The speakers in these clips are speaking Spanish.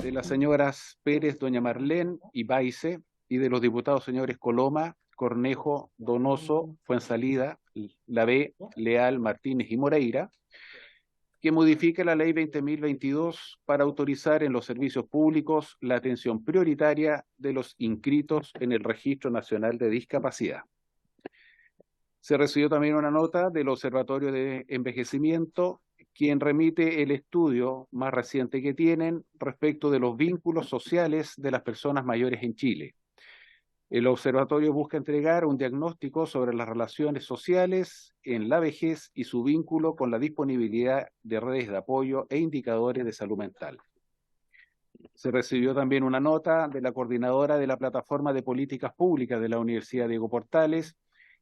de las señoras Pérez, doña Marlén y Baice, y de los diputados señores Coloma, Cornejo, Donoso, Fuensalida, Lavé, Leal, Martínez y Moreira, que modifique la ley 20.022 para autorizar en los servicios públicos la atención prioritaria de los inscritos en el Registro Nacional de Discapacidad. Se recibió también una nota del Observatorio de Envejecimiento, quien remite el estudio más reciente que tienen respecto de los vínculos sociales de las personas mayores en Chile. El observatorio busca entregar un diagnóstico sobre las relaciones sociales en la vejez y su vínculo con la disponibilidad de redes de apoyo e indicadores de salud mental. Se recibió también una nota de la coordinadora de la Plataforma de Políticas Públicas de la Universidad Diego Portales,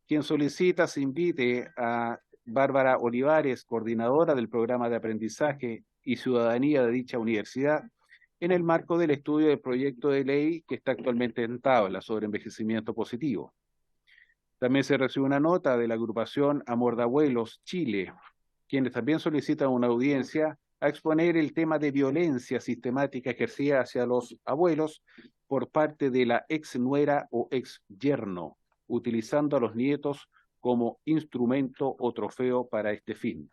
quien solicita se invite a Bárbara Olivares, coordinadora del programa de aprendizaje y ciudadanía de dicha universidad, en el marco del estudio del proyecto de ley que está actualmente en tabla sobre envejecimiento positivo. También se recibe una nota de la agrupación Amor de Abuelos Chile, quienes también solicitan una audiencia a exponer el tema de violencia sistemática ejercida hacia los abuelos por parte de la ex nuera o ex yerno, utilizando a los nietos como instrumento o trofeo para este fin.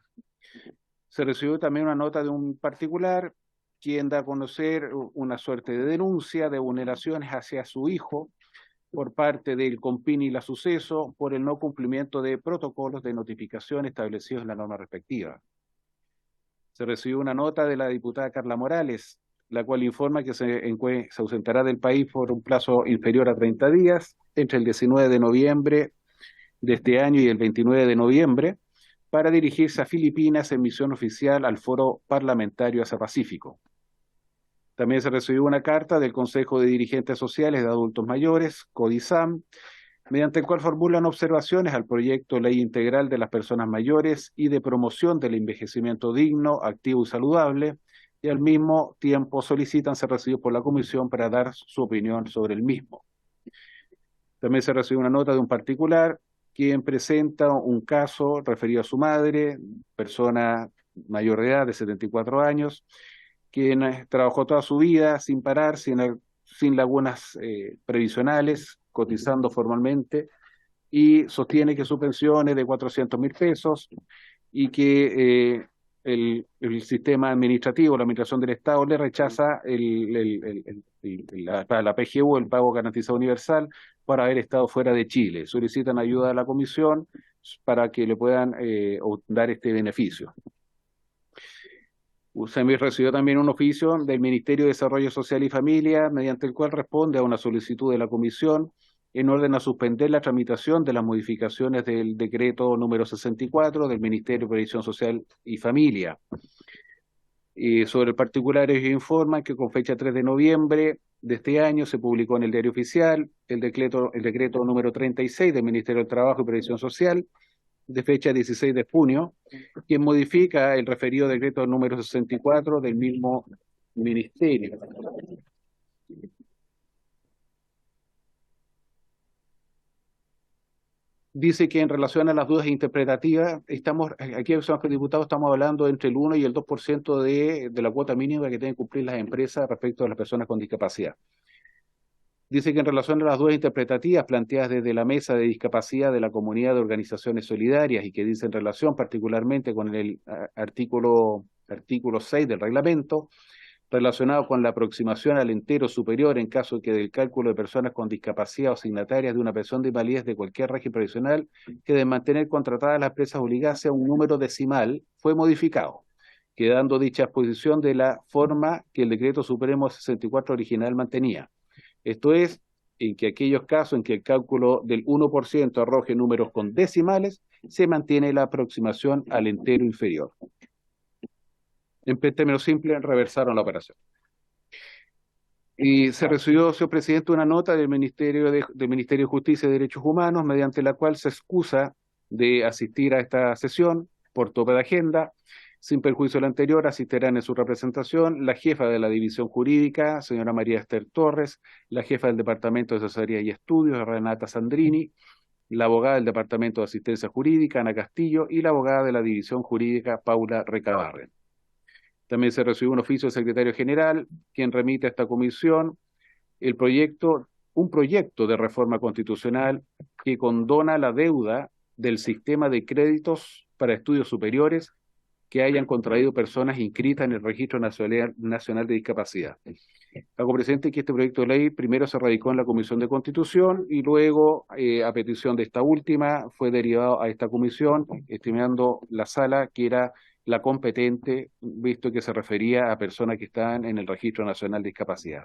Se recibió también una nota de un particular quien da a conocer una suerte de denuncia de vulneraciones hacia su hijo por parte del Compini y la Suceso por el no cumplimiento de protocolos de notificación establecidos en la norma respectiva. Se recibió una nota de la diputada Carla Morales, la cual informa que se ausentará del país por un plazo inferior a 30 días, entre el 19 de noviembre de este año y el 29 de noviembre, para dirigirse a Filipinas en misión oficial al Foro Parlamentario Asia-Pacífico. También se recibió una carta del Consejo de Dirigentes Sociales de Adultos Mayores, CODISAM, mediante el cual formulan observaciones al proyecto Ley Integral de las Personas Mayores y de promoción del envejecimiento digno, activo y saludable, y al mismo tiempo solicitan ser recibidos por la Comisión para dar su opinión sobre el mismo. También se recibió una nota de un particular quien presenta un caso referido a su madre, persona mayor de edad de 74 años, quien trabajó toda su vida sin parar, sin lagunas previsionales, cotizando formalmente, y sostiene que su pensión es de 400.000 pesos y que el sistema administrativo, la administración del Estado, le rechaza la PGU, el Pago Garantizado Universal, por haber estado fuera de Chile. Solicitan ayuda a la Comisión para que le puedan dar este beneficio. USAMI recibió también un oficio del Ministerio de Desarrollo Social y Familia, mediante el cual responde a una solicitud de la Comisión en orden a suspender la tramitación de las modificaciones del decreto número 64 del Ministerio de Previsión Social y Familia. Sobre el particular, ellos informan que con fecha 3 de noviembre de este año se publicó en el Diario Oficial el decreto número 36 del Ministerio del Trabajo y Previsión Social, de fecha 16 de junio, quien modifica el referido decreto número 64 del mismo ministerio. Dice que en relación a las dudas interpretativas, aquí, señor diputado, estamos hablando entre el 1 y el 2% de la cuota mínima que deben cumplir las empresas respecto a las personas con discapacidad. Dice que en relación a las dudas interpretativas planteadas desde la Mesa de Discapacidad de la Comunidad de Organizaciones Solidarias y que dice en relación particularmente con el artículo 6 del reglamento, relacionado con la aproximación al entero superior en caso de que del cálculo de personas con discapacidad o signatarias de una pensión de invalidez de cualquier régimen previsional que de mantener contratadas las empresas obligadas sea un número decimal, fue modificado, quedando dicha exposición de la forma que el Decreto Supremo 64 original mantenía. Esto es, en que aquellos casos en que el cálculo del 1% arroje números con decimales, se mantiene la aproximación al entero inferior. En términos simples, reversaron la operación. Y se recibió, señor presidente, una nota del Ministerio de Justicia y Derechos Humanos, mediante la cual se excusa de asistir a esta sesión por tope de agenda. Sin perjuicio de lo anterior, asistirán en su representación la jefa de la División Jurídica, señora María Esther Torres, la jefa del Departamento de Asesoría y Estudios, Renata Sandrini, la abogada del Departamento de Asistencia Jurídica, Ana Castillo, y la abogada de la División Jurídica, Paula Recabarren. También se recibió un oficio del secretario general, quien remite a esta comisión un proyecto de reforma constitucional que condona la deuda del sistema de créditos para estudios superiores que hayan contraído personas inscritas en el Registro Nacional de Discapacidad. Hago presente que este proyecto de ley primero se radicó en la Comisión de Constitución y luego, a petición de esta última, fue derivado a esta comisión, estimando la sala que era la competente, visto que se refería a personas que están en el Registro Nacional de Discapacidad.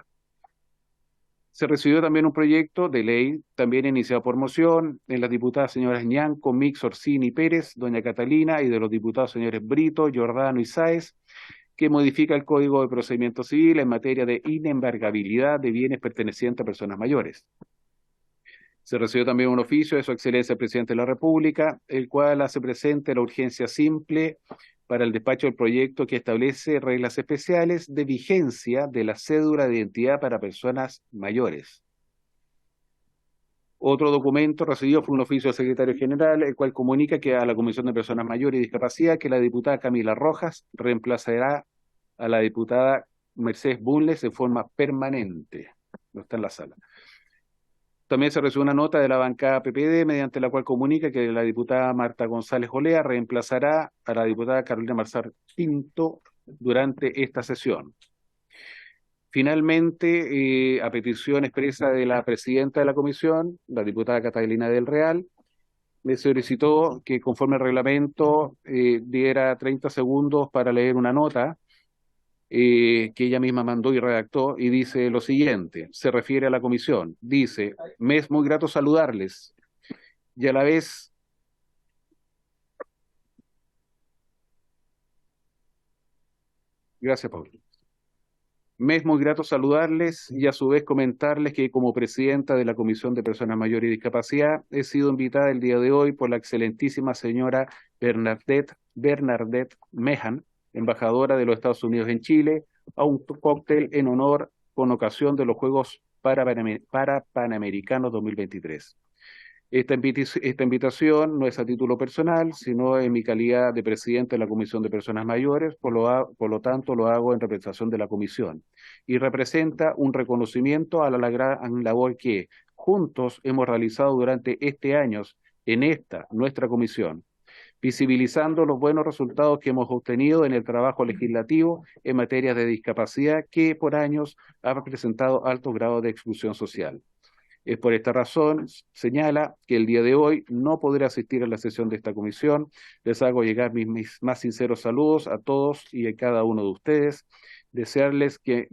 Se recibió también un proyecto de ley, también iniciado por moción, de las diputadas señoras Ñanco, Mix, Orsini, Pérez, doña Catalina, y de los diputados señores Brito, Giordano y Sáez, que modifica el Código de Procedimiento Civil en materia de inembargabilidad de bienes pertenecientes a personas mayores. Se recibió también un oficio de Su Excelencia el Presidente de la República, el cual hace presente la urgencia simple para el despacho del proyecto que establece reglas especiales de vigencia de la cédula de identidad para personas mayores. Otro documento recibido fue un oficio del Secretario General, el cual comunica que a la Comisión de Personas Mayores y Discapacidad que la diputada Camila Rojas reemplazará a la diputada Mercedes Bulnes en forma permanente. No está en la sala. También se recibió una nota de la bancada PPD, mediante la cual comunica que la diputada Marta González Olea reemplazará a la diputada Carolina Marzar Pinto durante esta sesión. Finalmente, a petición expresa de la presidenta de la comisión, la diputada Catalina del Real, le solicitó que conforme al reglamento diera 30 segundos para leer una nota que ella misma mandó y redactó, y dice lo siguiente, se refiere a la comisión, dice, me es muy grato saludarles, y a la vez, gracias Pablo, me es muy grato saludarles y a su vez comentarles que como presidenta de la Comisión de Personas Mayores y Discapacidad he sido invitada el día de hoy por la excelentísima señora Bernadette Mejan, embajadora de los Estados Unidos en Chile, a un cóctel en honor con ocasión de los Juegos Panamericanos 2023. Esta invitación no es a título personal, sino en mi calidad de presidente de la Comisión de Personas Mayores, por lo tanto lo hago en representación de la Comisión, y representa un reconocimiento a la gran labor que juntos hemos realizado durante este año en nuestra Comisión, visibilizando los buenos resultados que hemos obtenido en el trabajo legislativo en materia de discapacidad que por años ha presentado alto grado de exclusión social. Es por esta razón, señala, que el día de hoy no podré asistir a la sesión de esta comisión. Les hago llegar mis más sinceros saludos a todos y a cada uno de ustedes. Decirles, que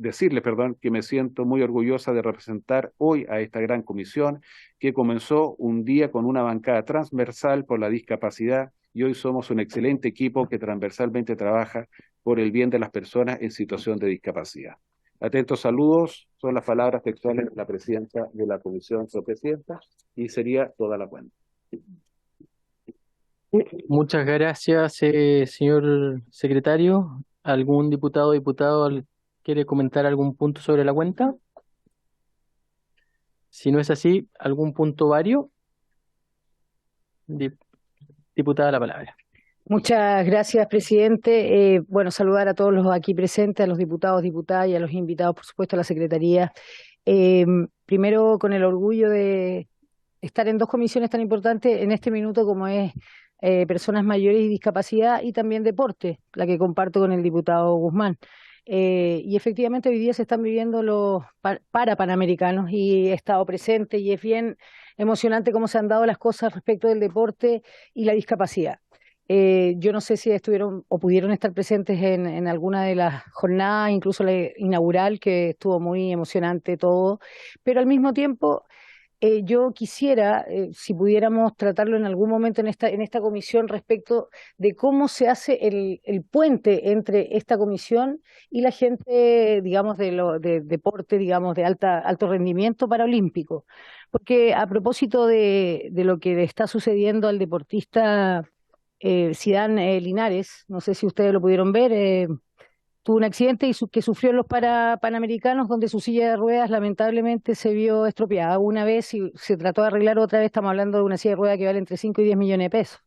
me siento muy orgullosa de representar hoy a esta gran comisión que comenzó un día con una bancada transversal por la discapacidad y hoy somos un excelente equipo que transversalmente trabaja por el bien de las personas en situación de discapacidad. Atentos saludos, son las palabras textuales de la presidenta de la comisión, presidenta, y sería toda la cuenta. Muchas gracias, señor secretario. ¿Algún diputado o diputada quiere comentar algún punto sobre la cuenta? Si no es así, ¿algún punto vario? Diputada, la palabra. Muchas gracias, presidente. Bueno, saludar a todos los aquí presentes, a los diputados, diputadas y a los invitados, por supuesto, a la Secretaría. Primero, con el orgullo de estar en dos comisiones tan importantes en este minuto como es Personas Mayores y Discapacidad y también Deporte, la que comparto con el diputado Guzmán. Y efectivamente hoy día se están viviendo los Panamericanos y he estado presente y es bien emocionante cómo se han dado las cosas respecto del deporte y la discapacidad. Yo no sé si estuvieron o pudieron estar presentes en alguna de las jornadas, incluso la inaugural, que estuvo muy emocionante todo, pero al mismo tiempo yo quisiera, si pudiéramos tratarlo en algún momento en esta comisión respecto de cómo se hace el puente entre esta comisión y la gente, digamos, de deporte, digamos, de alto rendimiento paralímpico. Porque a propósito de lo que le está sucediendo al deportista Zidane Linares, no sé si ustedes lo pudieron ver, tuvo un accidente que sufrió en los Panamericanos donde su silla de ruedas lamentablemente se vio estropeada una vez y se trató de arreglar otra vez. Estamos hablando de una silla de ruedas que vale entre 5 y 10 millones de pesos.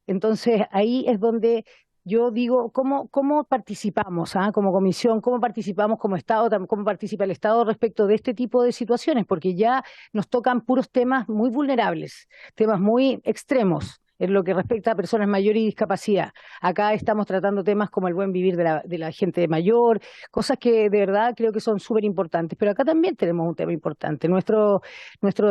Entonces ahí es donde yo digo, ¿cómo participamos, como comisión, cómo participamos como Estado, cómo participa el Estado respecto de este tipo de situaciones? Porque ya nos tocan puros temas muy vulnerables, temas muy extremos en lo que respecta a personas mayores y discapacidad. Acá estamos tratando temas como el buen vivir de la gente mayor, cosas que de verdad creo que son súper importantes. Pero acá también tenemos un tema importante. Nuestros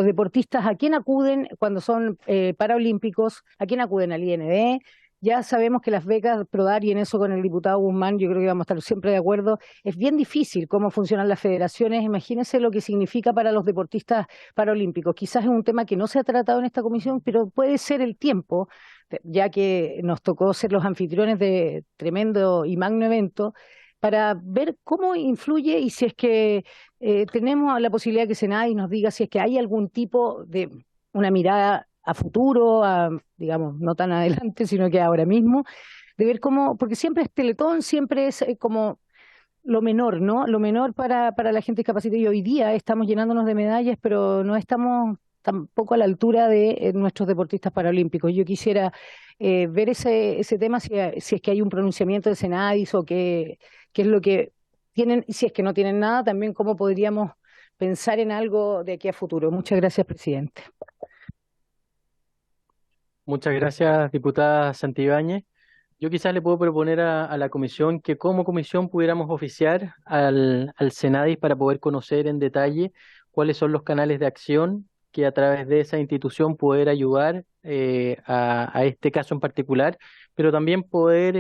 deportistas, ¿a quién acuden cuando son paraolímpicos? ¿A quién acuden? Al IND. Ya sabemos que las becas PRODAR, y en eso con el diputado Guzmán yo creo que vamos a estar siempre de acuerdo, es bien difícil cómo funcionan las federaciones. Imagínense lo que significa para los deportistas paralímpicos. Quizás es un tema que no se ha tratado en esta comisión, pero puede ser el tiempo, ya que nos tocó ser los anfitriones de tremendo y magno evento, para ver cómo influye y si es que tenemos la posibilidad que Senai nos diga si es que hay algún tipo de una mirada a futuro, digamos, no tan adelante, sino que ahora mismo, de ver cómo, porque siempre es Teletón, siempre es como lo menor, ¿no? Lo menor para la gente discapacitada. Y hoy día estamos llenándonos de medallas, pero no estamos tampoco a la altura de nuestros deportistas paralímpicos. Yo quisiera ver ese tema, si es que hay un pronunciamiento de Senadis o qué es lo que tienen, y si es que no tienen nada, también cómo podríamos pensar en algo de aquí a futuro. Muchas gracias, presidente. Muchas gracias, diputada Santibáñez. Yo quizás le puedo proponer a la comisión que como comisión pudiéramos oficiar al Senadis para poder conocer en detalle cuáles son los canales de acción que a través de esa institución poder ayudar a este caso en particular, pero también poder,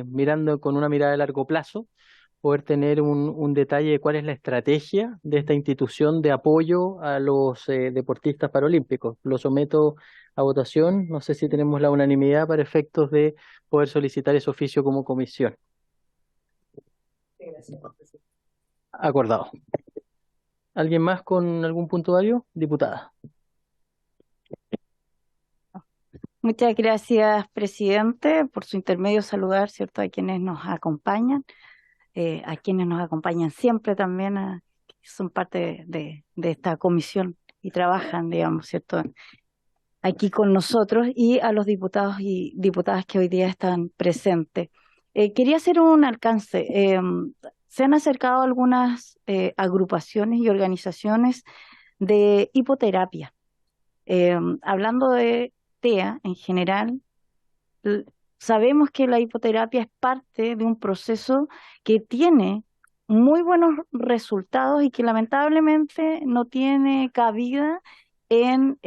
mirando con una mirada de largo plazo, poder tener un detalle de cuál es la estrategia de esta institución de apoyo a los deportistas paralímpicos. Lo someto a votación. No sé si tenemos la unanimidad para efectos de poder solicitar ese oficio como comisión. Acordado. ¿Alguien más con algún punto válido? Diputada. Muchas gracias, presidente. Por su intermedio saludar, ¿cierto?, a quienes nos acompañan, a quienes nos acompañan siempre también, que son parte de esta comisión y trabajan, digamos, ¿cierto?, aquí con nosotros, y a los diputados y diputadas que hoy día están presentes. Quería hacer un alcance. Se han acercado algunas agrupaciones y organizaciones de hipoterapia. Hablando de TEA en general, sabemos que la hipoterapia es parte de un proceso que tiene muy buenos resultados y que lamentablemente no tiene cabida en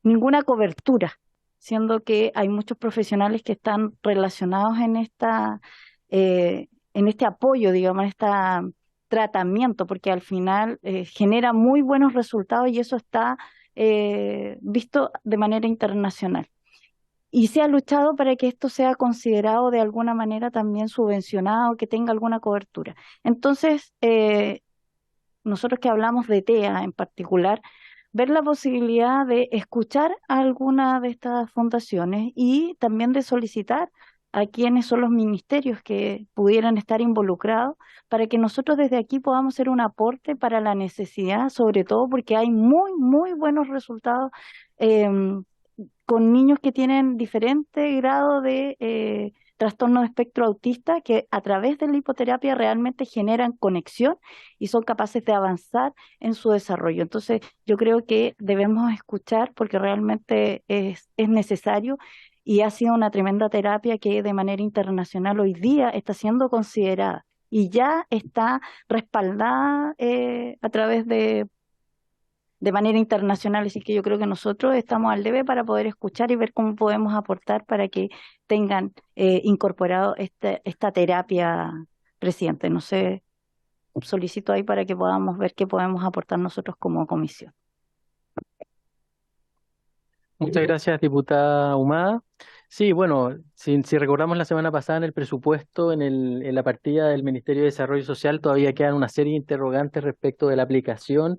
ninguna cobertura, siendo que hay muchos profesionales que están relacionados en este apoyo, digamos, en este tratamiento, porque al final genera muy buenos resultados y eso está visto de manera internacional. Y se ha luchado para que esto sea considerado de alguna manera también subvencionado, que tenga alguna cobertura. Entonces, nosotros que hablamos de TEA en particular, ver la posibilidad de escuchar a alguna de estas fundaciones y también de solicitar a quienes son los ministerios que pudieran estar involucrados para que nosotros desde aquí podamos hacer un aporte para la necesidad, sobre todo porque hay muy, muy buenos resultados con niños que tienen diferente grado de trastorno de espectro autista, que a través de la hipoterapia realmente generan conexión y son capaces de avanzar en su desarrollo. Entonces, yo creo que debemos escuchar porque realmente es necesario y ha sido una tremenda terapia que de manera internacional hoy día está siendo considerada y ya está respaldada a través de manera internacional, así que yo creo que nosotros estamos al debe para poder escuchar y ver cómo podemos aportar para que tengan incorporado esta terapia, presidente. No sé, solicito ahí para que podamos ver qué podemos aportar nosotros como comisión. Muchas gracias, diputada Humada. Sí, bueno, si recordamos la semana pasada en el presupuesto, en la partida del Ministerio de Desarrollo Social, todavía quedan una serie de interrogantes respecto de la aplicación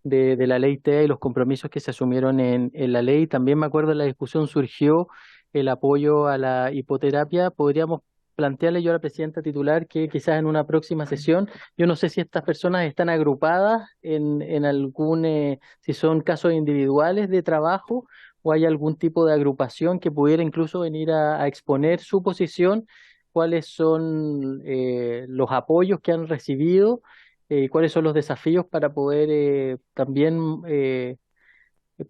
de la ley TEA y los compromisos que se asumieron en la ley. También me acuerdo en la discusión surgió el apoyo a la hipoterapia. Podríamos plantearle yo a la presidenta titular que quizás en una próxima sesión, yo no sé si estas personas están agrupadas en algún, si son casos individuales de trabajo o hay algún tipo de agrupación que pudiera incluso venir a exponer su posición, cuáles son los apoyos que han recibido, cuáles son los desafíos para poder también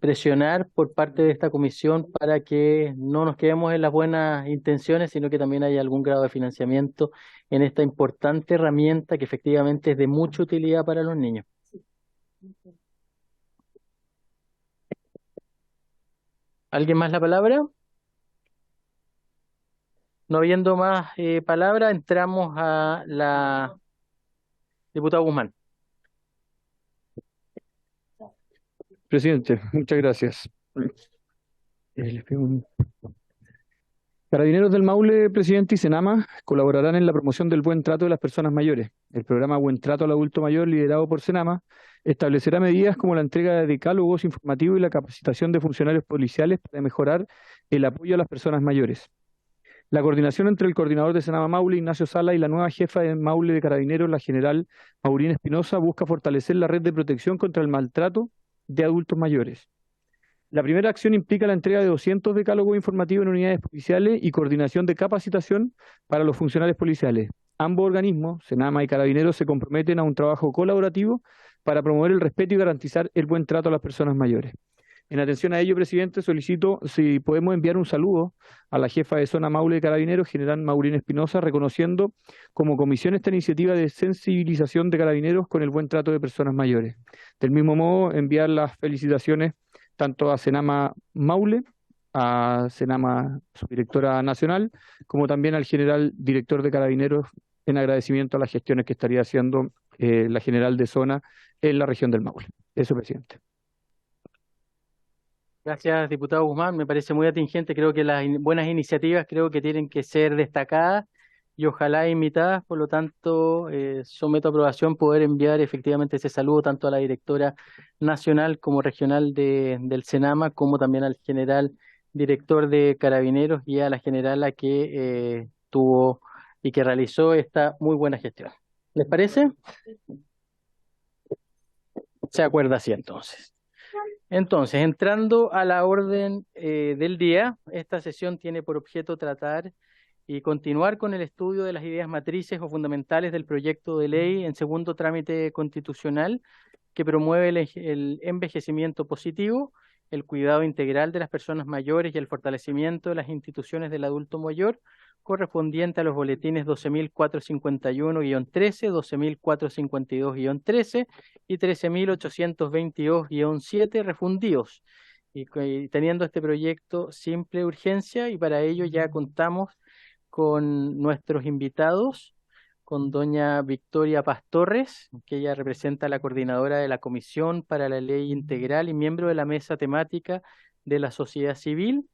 presionar por parte de esta comisión para que no nos quedemos en las buenas intenciones, sino que también haya algún grado de financiamiento en esta importante herramienta que efectivamente es de mucha utilidad para los niños. ¿Alguien más la palabra? No habiendo más palabra, entramos a la diputada Guzmán. Presidente, muchas gracias. Les pido Carabineros del Maule, presidente, y Senama colaborarán en la promoción del buen trato de las personas mayores. El programa Buen Trato al Adulto Mayor, liderado por Senama, establecerá medidas como la entrega de decálogos informativos y la capacitación de funcionarios policiales para mejorar el apoyo a las personas mayores. La coordinación entre el coordinador de Senama Maule, Ignacio Sala, y la nueva jefa de Maule de Carabineros, la general Maureen Espinosa, busca fortalecer la red de protección contra el maltrato de adultos mayores. La primera acción implica la entrega de 200 decálogos informativos en unidades policiales y coordinación de capacitación para los funcionarios policiales. Ambos organismos, Senama y Carabineros, se comprometen a un trabajo colaborativo para promover el respeto y garantizar el buen trato a las personas mayores. En atención a ello, presidente, solicito si podemos enviar un saludo a la jefa de zona Maule de Carabineros, general Maureen Espinosa, reconociendo como comisión esta iniciativa de sensibilización de Carabineros con el buen trato de personas mayores. Del mismo modo, enviar las felicitaciones tanto a Senama Maule, a Senama, su directora nacional, como también al general director de Carabineros, en agradecimiento a las gestiones que estaría haciendo la general de zona en la región del Maule. Eso, presidente. Gracias, diputado Guzmán. Me parece muy atingente. Creo que las buenas iniciativas creo que tienen que ser destacadas y ojalá imitadas. Por lo tanto, someto a aprobación poder enviar efectivamente ese saludo tanto a la directora nacional como regional del Senama, como también al general director de Carabineros y a la generala que tuvo y que realizó esta muy buena gestión. ¿Les parece? Se acuerda así entonces. Entonces, entrando a la orden del día, esta sesión tiene por objeto tratar y continuar con el estudio de las ideas matrices o fundamentales del proyecto de ley en segundo trámite constitucional que promueve el envejecimiento positivo, el cuidado integral de las personas mayores y el fortalecimiento de las instituciones del adulto mayor, correspondiente a los boletines 12.451-13, 12.452-13 y 13.822-7 refundidos. Y teniendo este proyecto simple urgencia, y para ello ya contamos con nuestros invitados, con doña Victoria Paz Torres, que ella representa a la coordinadora de la Comisión para la Ley Integral y miembro de la mesa temática de la sociedad civil,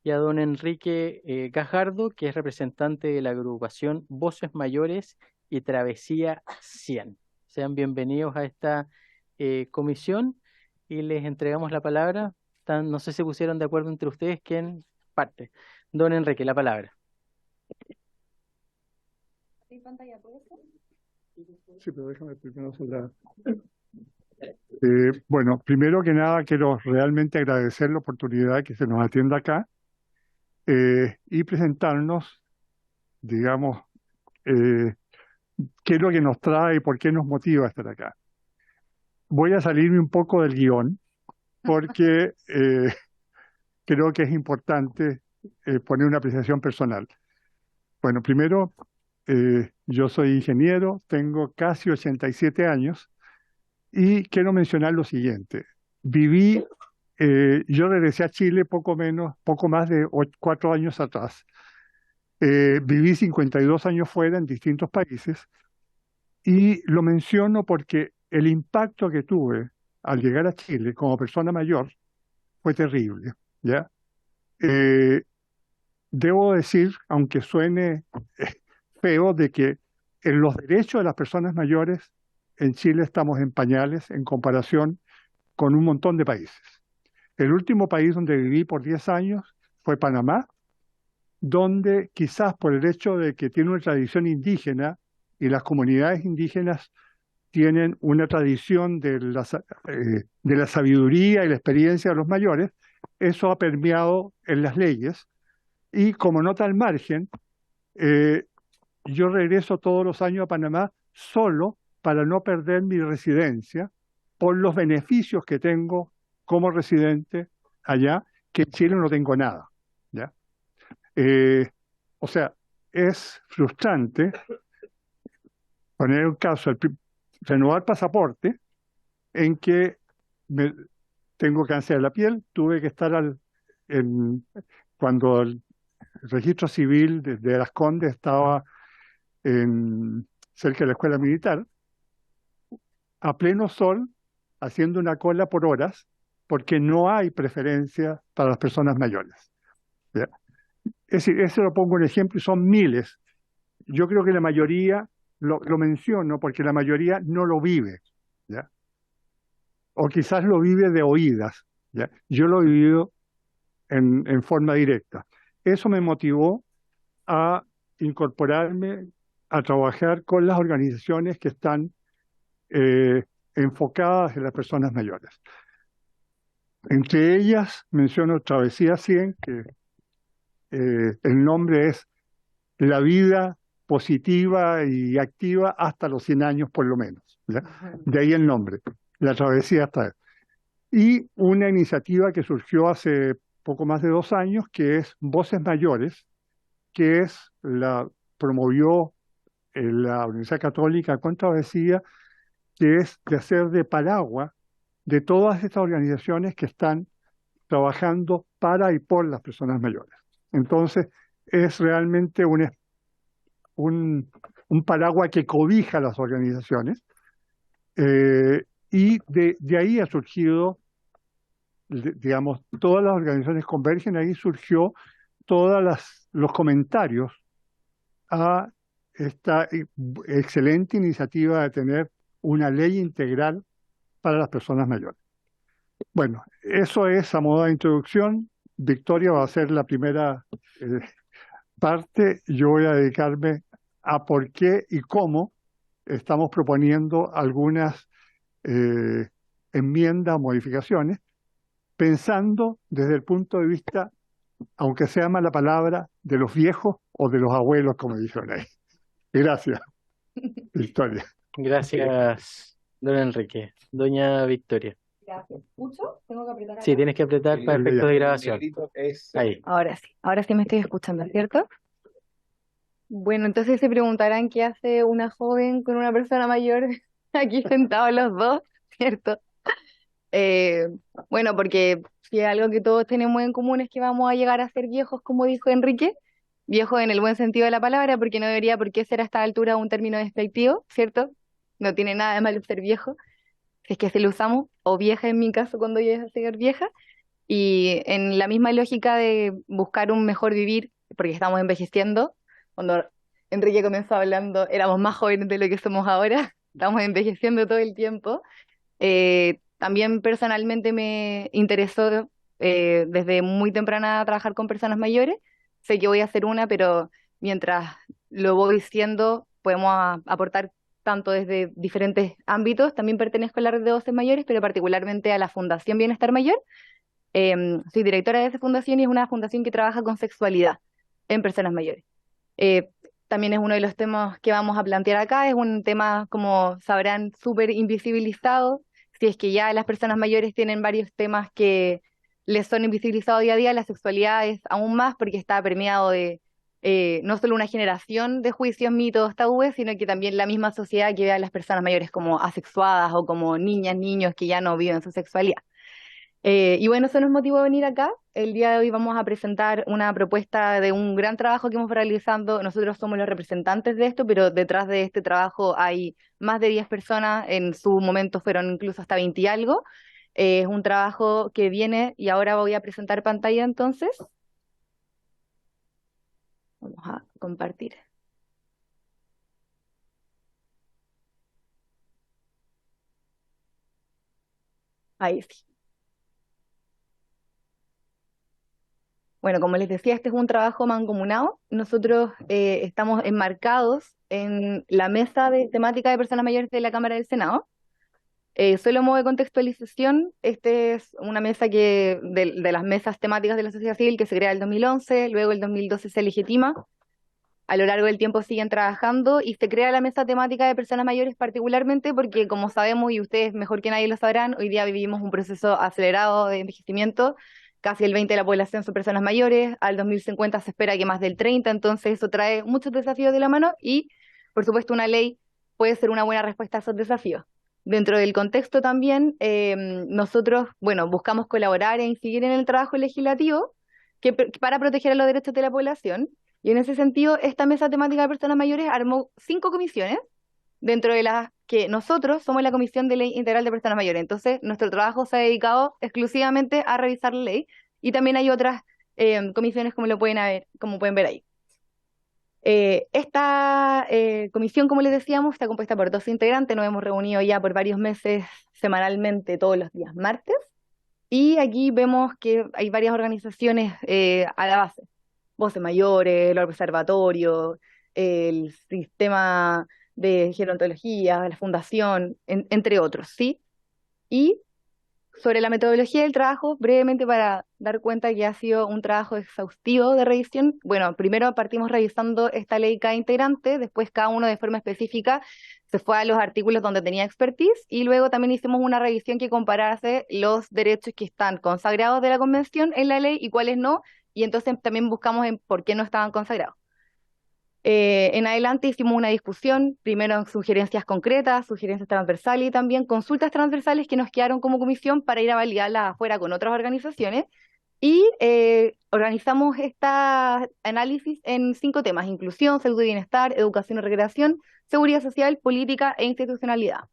y a don Enrique Gajardo, que es representante de la agrupación Voces Mayores y Travesía 100. Sean bienvenidos a esta comisión y les entregamos la palabra. No sé si se pusieron de acuerdo entre ustedes quién parte. Don Enrique, la palabra. Sí, pero déjame primero hacer la... Bueno, primero que nada quiero realmente agradecer la oportunidad que se nos atienda acá y presentarnos, digamos, qué es lo que nos trae y por qué nos motiva a estar acá. Voy a salirme un poco del guión porque creo que es importante poner una apreciación personal. Bueno, primero, yo soy ingeniero, tengo casi 87 años y quiero mencionar lo siguiente. Yo regresé a Chile poco más de 4 años atrás. Viví 52 años fuera en distintos países y lo menciono porque el impacto que tuve al llegar a Chile como persona mayor fue terrible, ¿ya? Debo decir, aunque suene feo, de que en los derechos de las personas mayores en Chile estamos en pañales en comparación con un montón de países. El último país donde viví por 10 años fue Panamá, donde quizás por el hecho de que tiene una tradición indígena y las comunidades indígenas tienen una tradición de la sabiduría y la experiencia de los mayores, eso ha permeado en las leyes y como nota al margen, yo regreso todos los años a Panamá solo para no perder mi residencia por los beneficios que tengo como residente allá, que en Chile no tengo nada, ¿ya? O sea, es frustrante poner un caso, renovar pasaporte, en que tengo cáncer de la piel, tuve que estar cuando el registro civil de Las Condes estaba cerca de la escuela militar, a pleno sol, haciendo una cola por horas, porque no hay preferencia para las personas mayores, ¿ya? Es decir, eso lo pongo en ejemplo y son miles. Yo creo que la mayoría, lo menciono porque la mayoría no lo vive, ¿ya? O quizás lo vive de oídas, ¿ya? Yo lo he vivido en forma directa. Eso me motivó a incorporarme a trabajar con las organizaciones que están enfocadas en las personas mayores. Entre ellas menciono Travesía 100, que el nombre es la vida positiva y activa hasta los 100 años por lo menos, ¿ya? De ahí el nombre, la travesía hasta... Y una iniciativa que surgió hace poco más de 2 años, que es Voces Mayores, que promovió la Universidad Católica con Travesía, que es de hacer de paraguas de todas estas organizaciones que están trabajando para y por las personas mayores. Entonces, es realmente un paraguas que cobija a las organizaciones, y de ahí ha surgido, digamos, todas las organizaciones convergen, ahí surgió todos los comentarios a esta excelente iniciativa de tener una ley integral para las personas mayores. Bueno, eso es a modo de introducción. Victoria va a ser la primera parte. Yo voy a dedicarme a por qué y cómo estamos proponiendo algunas enmiendas o modificaciones, pensando desde el punto de vista, aunque sea mala palabra, de los viejos o de los abuelos, como dijeron ahí. Gracias, Victoria. Gracias, don Enrique. Doña Victoria. Gracias. ¿Escucho? Tengo que apretar Sí, acá. tienes que apretar para efectos de grabación. Ahí. Ahora sí me estoy escuchando, ¿cierto? Bueno, entonces se preguntarán qué hace una joven con una persona mayor aquí sentados los dos, ¿cierto? Eh, bueno, porque si hay algo que todos tenemos en común es que vamos a llegar a ser viejos, como dijo Enrique, viejos en el buen sentido de la palabra, porque no debería por qué ser a esta altura un término despectivo, ¿cierto? No tiene nada de malo ser viejo, si es que así lo usamos, o vieja en mi caso cuando llegues a ser vieja, y en la misma lógica de buscar un mejor vivir, porque estamos envejeciendo. Cuando Enrique comenzó hablando, éramos más jóvenes de lo que somos ahora, estamos envejeciendo todo el tiempo. También personalmente me interesó desde muy temprana trabajar con personas mayores. Sé que voy a hacer una, pero mientras lo voy siendo, podemos aportar tanto desde diferentes ámbitos. También pertenezco a la red de voces mayores, pero particularmente a la Fundación Bienestar Mayor. Soy directora de esa fundación y es una fundación que trabaja con sexualidad en personas mayores. También es uno de los temas que vamos a plantear acá, es un tema, como sabrán, súper invisibilizado. Si es que ya las personas mayores tienen varios temas que les son invisibilizados día a día, la sexualidad es aún más porque está permeado de no solo una generación de juicios, mitos, tabúes, sino que también la misma sociedad que ve a las personas mayores como asexuadas o como niñas, niños que ya no viven su sexualidad. Y bueno, eso nos motivó a venir acá. El día de hoy vamos a presentar una propuesta de un gran trabajo que hemos realizado. Nosotros somos los representantes de esto, pero detrás de este trabajo hay más de 10 personas, en su momento fueron incluso hasta 20 y algo. Es un trabajo que viene y ahora voy a presentar pantalla entonces. Vamos a compartir. Ahí sí. Bueno, como les decía, este es un trabajo mancomunado. Nosotros estamos enmarcados en la mesa de temática de personas mayores de la Cámara del Senado. Solo modo de contextualización, este es una mesa de las mesas temáticas de la sociedad civil que se crea en el 2011, luego el 2012 se legitima, a lo largo del tiempo siguen trabajando y se crea la mesa temática de personas mayores particularmente porque, como sabemos y ustedes mejor que nadie lo sabrán, hoy día vivimos un proceso acelerado de envejecimiento. Casi el 20% de la población son personas mayores, al 2050 se espera que más del 30%, entonces eso trae muchos desafíos de la mano y, por supuesto, una ley puede ser una buena respuesta a esos desafíos. Dentro del contexto también, nosotros, bueno, buscamos colaborar e incidir en el trabajo legislativo para proteger los derechos de la población. Y en ese sentido, esta mesa temática de personas mayores armó 5 comisiones, dentro de las que nosotros somos la Comisión de Ley Integral de Personas Mayores. Entonces, nuestro trabajo se ha dedicado exclusivamente a revisar la ley y también hay otras comisiones como pueden ver ahí. Esta comisión, como les decíamos, está compuesta por 2 integrantes. Nos hemos reunido ya por varios meses semanalmente todos los días martes. Y aquí vemos que hay varias organizaciones a la base. Voces Mayores, el Observatorio, el Sistema de Gerontología, la Fundación, entre otros, ¿sí? Y sobre la metodología del trabajo, brevemente para dar cuenta que ha sido un trabajo exhaustivo de revisión. Bueno, primero partimos revisando esta ley cada integrante, después cada uno de forma específica se fue a los artículos donde tenía expertise y luego también hicimos una revisión que comparase los derechos que están consagrados de la Convención en la ley y cuáles no, y entonces también buscamos en por qué no estaban consagrados. En adelante hicimos una discusión, primero en sugerencias concretas, sugerencias transversales y también consultas transversales que nos quedaron como comisión para ir a validarlas afuera con otras organizaciones. Y organizamos este análisis en 5 temas: inclusión, salud y bienestar, educación y recreación, seguridad social, política e institucionalidad.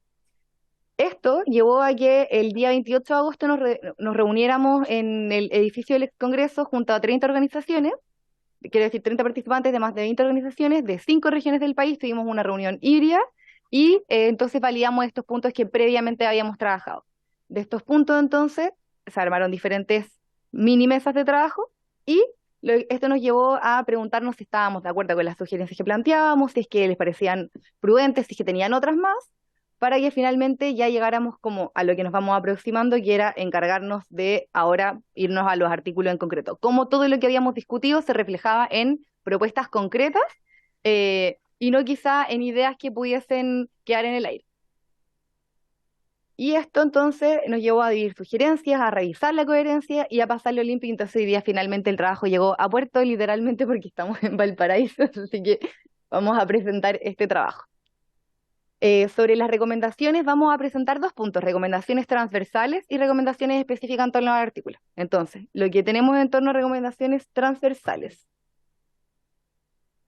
Esto llevó a que el día 28 de agosto nos reuniéramos en el edificio del Congreso junto a 30 organizaciones, quiero decir 30 participantes de más de 20 organizaciones de 5 regiones del país. Tuvimos una reunión híbrida y entonces validamos estos puntos que previamente habíamos trabajado. De estos puntos entonces se armaron diferentes mini mesas de trabajo y esto nos llevó a preguntarnos si estábamos de acuerdo con las sugerencias que planteábamos, si es que les parecían prudentes, si es que tenían otras más, para que finalmente ya llegáramos como a lo que nos vamos aproximando, que era encargarnos de ahora irnos a los artículos en concreto. Cómo todo lo que habíamos discutido se reflejaba en propuestas concretas y no quizá en ideas que pudiesen quedar en el aire. Y esto entonces nos llevó a dividir sugerencias, a revisar la coherencia y a pasarlo limpio. Entonces hoy día finalmente el trabajo llegó a puerto, literalmente, porque estamos en Valparaíso, así que vamos a presentar este trabajo. Sobre las recomendaciones vamos a presentar 2 puntos: recomendaciones transversales y recomendaciones específicas en torno al artículo. Entonces, lo que tenemos en torno a recomendaciones transversales.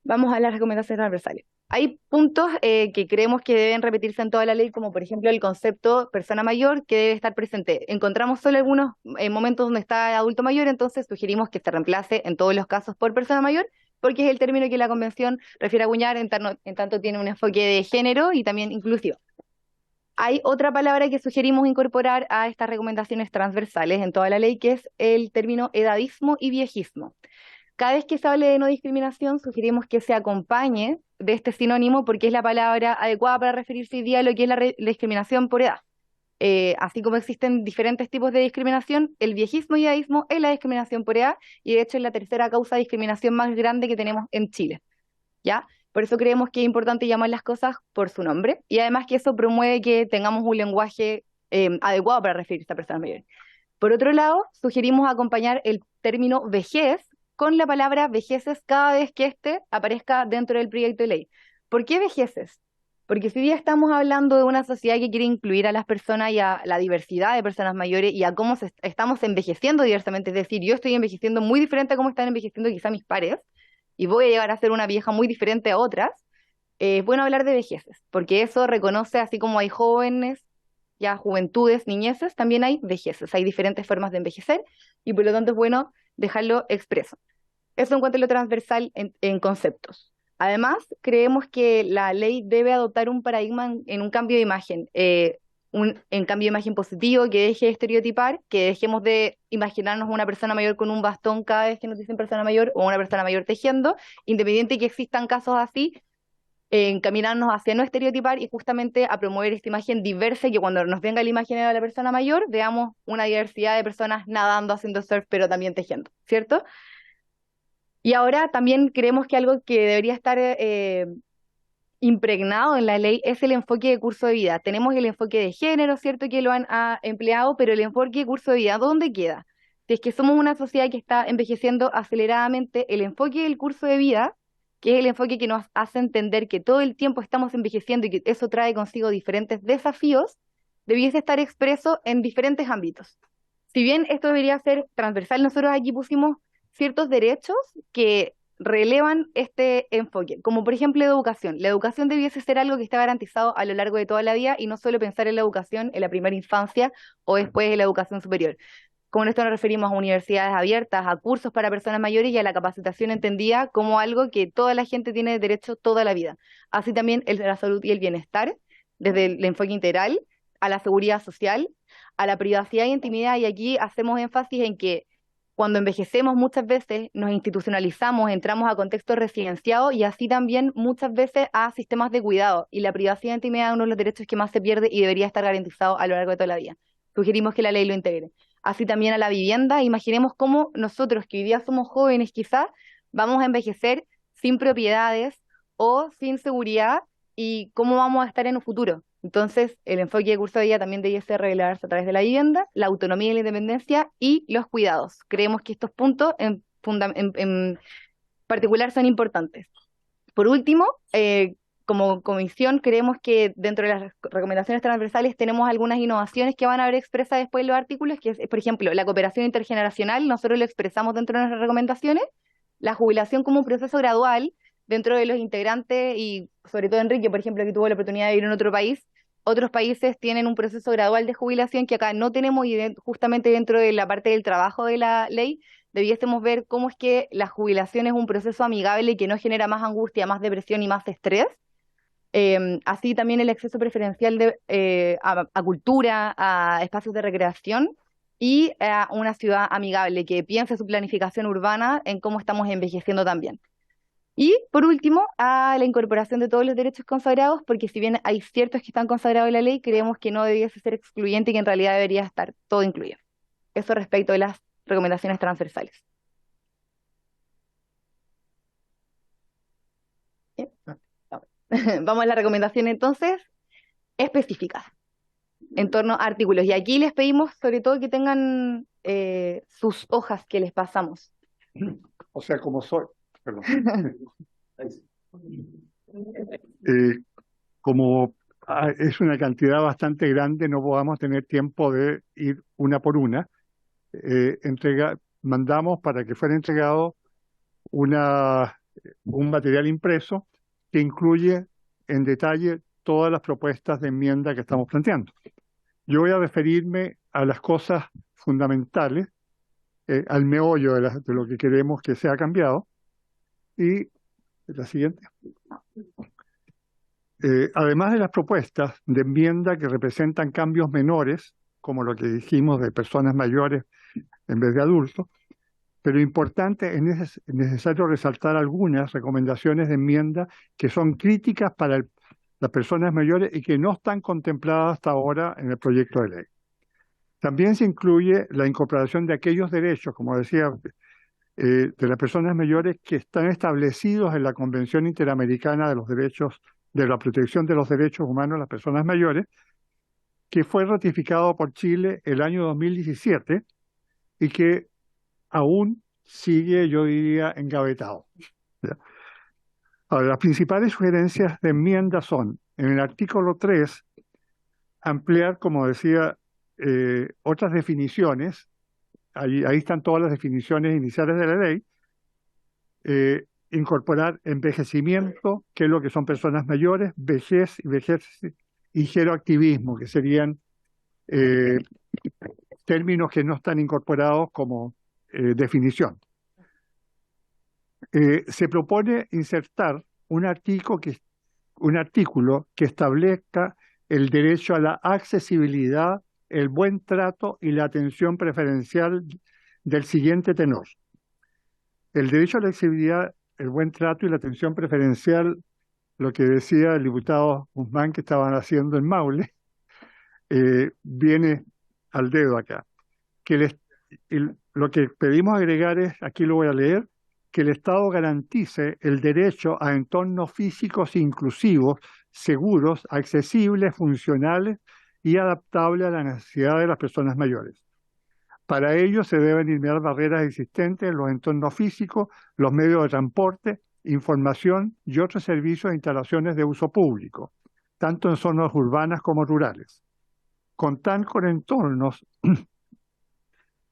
Vamos a las recomendaciones transversales. Hay puntos que creemos que deben repetirse en toda la ley, como por ejemplo el concepto persona mayor, que debe estar presente. Encontramos solo algunos momentos donde está adulto mayor, entonces sugerimos que se reemplace en todos los casos por persona mayor, porque es el término que la Convención refiere a acuñar, en tanto tiene un enfoque de género y también inclusivo. Hay otra palabra que sugerimos incorporar a estas recomendaciones transversales en toda la ley, que es el término edadismo y viejismo. Cada vez que se hable de no discriminación, sugerimos que se acompañe de este sinónimo porque es la palabra adecuada para referirse hoy día a lo que es la discriminación por edad. Así como existen diferentes tipos de discriminación, el viejismo y edadismo es la discriminación por edad y de hecho es la tercera causa de discriminación más grande que tenemos en Chile, ¿ya? Por eso creemos que es importante llamar las cosas por su nombre y además que eso promueve que tengamos un lenguaje adecuado para referirse a personas mayores. Por otro lado, sugerimos acompañar el término vejez con la palabra vejeces cada vez que éste aparezca dentro del proyecto de ley. ¿Por qué vejeces? Porque si hoy día estamos hablando de una sociedad que quiere incluir a las personas y a la diversidad de personas mayores y a cómo estamos envejeciendo diversamente, es decir, yo estoy envejeciendo muy diferente a cómo están envejeciendo quizá mis pares, y voy a llegar a ser una vieja muy diferente a otras, es bueno hablar de vejeces, porque eso reconoce, así como hay jóvenes, ya juventudes, niñeces, también hay vejeces, hay diferentes formas de envejecer, y por lo tanto es bueno dejarlo expreso. Eso en cuanto a lo transversal en conceptos. Además, creemos que la ley debe adoptar un paradigma en un cambio de imagen, en cambio de imagen positivo, que deje de estereotipar, que dejemos de imaginarnos una persona mayor con un bastón cada vez que nos dicen persona mayor o una persona mayor tejiendo, independiente de que existan casos así, encaminarnos hacia no estereotipar y justamente a promover esta imagen diversa y que cuando nos venga la imagen de la persona mayor veamos una diversidad de personas nadando, haciendo surf, pero también tejiendo, ¿cierto? Y ahora también creemos que algo que debería estar impregnado en la ley es el enfoque de curso de vida. Tenemos el enfoque de género, ¿cierto? Que lo han empleado, pero el enfoque de curso de vida, ¿dónde queda? Si es que somos una sociedad que está envejeciendo aceleradamente, el enfoque del curso de vida, que es el enfoque que nos hace entender que todo el tiempo estamos envejeciendo y que eso trae consigo diferentes desafíos, debiese estar expreso en diferentes ámbitos. Si bien esto debería ser transversal, nosotros aquí pusimos ciertos derechos que relevan este enfoque, como por ejemplo la educación. La educación debiese ser algo que esté garantizado a lo largo de toda la vida y no solo pensar en la educación en la primera infancia o después en la educación superior. Con esto nos referimos a universidades abiertas, a cursos para personas mayores y a la capacitación entendida como algo que toda la gente tiene derecho toda la vida. Así también el de la salud y el bienestar, desde el enfoque integral, a la seguridad social, a la privacidad e intimidad, y aquí hacemos énfasis en que cuando envejecemos muchas veces nos institucionalizamos, entramos a contextos residenciados y así también muchas veces a sistemas de cuidado, y la privacidad e intimidad es uno de los derechos que más se pierde y debería estar garantizado a lo largo de toda la vida. Sugerimos que la ley lo integre. Así también a la vivienda, imaginemos cómo nosotros que hoy día somos jóvenes quizás vamos a envejecer sin propiedades o sin seguridad y cómo vamos a estar en un futuro. Entonces, el enfoque de curso de vida también debiese revelarse a través de la vivienda, la autonomía y la independencia y los cuidados. Creemos que estos puntos en particular son importantes. Por último, como comisión, creemos que dentro de las recomendaciones transversales tenemos algunas innovaciones que van a haber expresas después en los artículos, que es, por ejemplo, la cooperación intergeneracional, nosotros lo expresamos dentro de nuestras recomendaciones, la jubilación como un proceso gradual dentro de los integrantes y sobre todo Enrique, por ejemplo, que tuvo la oportunidad de vivir en otro país. Otros países tienen un proceso gradual de jubilación que acá no tenemos y justamente dentro de la parte del trabajo de la ley debiésemos ver cómo es que la jubilación es un proceso amigable y que no genera más angustia, más depresión y más estrés. Así también el acceso preferencial a cultura, a espacios de recreación y a una ciudad amigable que piense su planificación urbana en cómo estamos envejeciendo también. Y por último, a la incorporación de todos los derechos consagrados, porque si bien hay ciertos que están consagrados en la ley, creemos que no debiese ser excluyente y que en realidad debería estar todo incluido. Eso respecto de las recomendaciones transversales. Bien. Vamos a la recomendación entonces específicas en torno a artículos. Y aquí les pedimos sobre todo que tengan sus hojas que les pasamos. O sea, como soy, perdón. Como es una cantidad bastante grande, no podamos tener tiempo de ir una por una. Mandamos para que fuera entregado un material impreso que incluye en detalle todas las propuestas de enmienda que estamos planteando. Yo voy a referirme a las cosas fundamentales, al meollo de lo que queremos que sea cambiado. Y la siguiente. Además de las propuestas de enmienda que representan cambios menores, como lo que dijimos de personas mayores en vez de adultos, pero importante, es necesario resaltar algunas recomendaciones de enmienda que son críticas para las personas mayores y que no están contempladas hasta ahora en el proyecto de ley. También se incluye la incorporación de aquellos derechos, como decía, de las personas mayores que están establecidos en la Convención Interamericana de los Derechos, de la Protección de los Derechos Humanos de las Personas Mayores, que fue ratificado por Chile el año 2017 y que aún sigue, yo diría, engavetado. ¿Ya? Ahora, las principales sugerencias de enmienda son, en el artículo 3, ampliar, como decía, otras definiciones. Ahí están todas las definiciones iniciales de la ley. Incorporar envejecimiento, que es lo que son personas mayores, vejez y geroactivismo, que serían términos que no están incorporados como definición. Se propone insertar un artículo que establezca el derecho a la accesibilidad, el buen trato y la atención preferencial del siguiente tenor. El derecho a la accesibilidad, el buen trato y la atención preferencial lo que decía el diputado Guzmán que estaban haciendo en Maule, viene al dedo acá. Lo que pedimos agregar es, aquí lo voy a leer, que el Estado garantice el derecho a entornos físicos inclusivos, seguros, accesibles, funcionales y adaptables a la necesidad de las personas mayores. Para ello se deben eliminar barreras existentes en los entornos físicos, los medios de transporte, información y otros servicios e instalaciones de uso público, tanto en zonas urbanas como rurales. Contar con entornos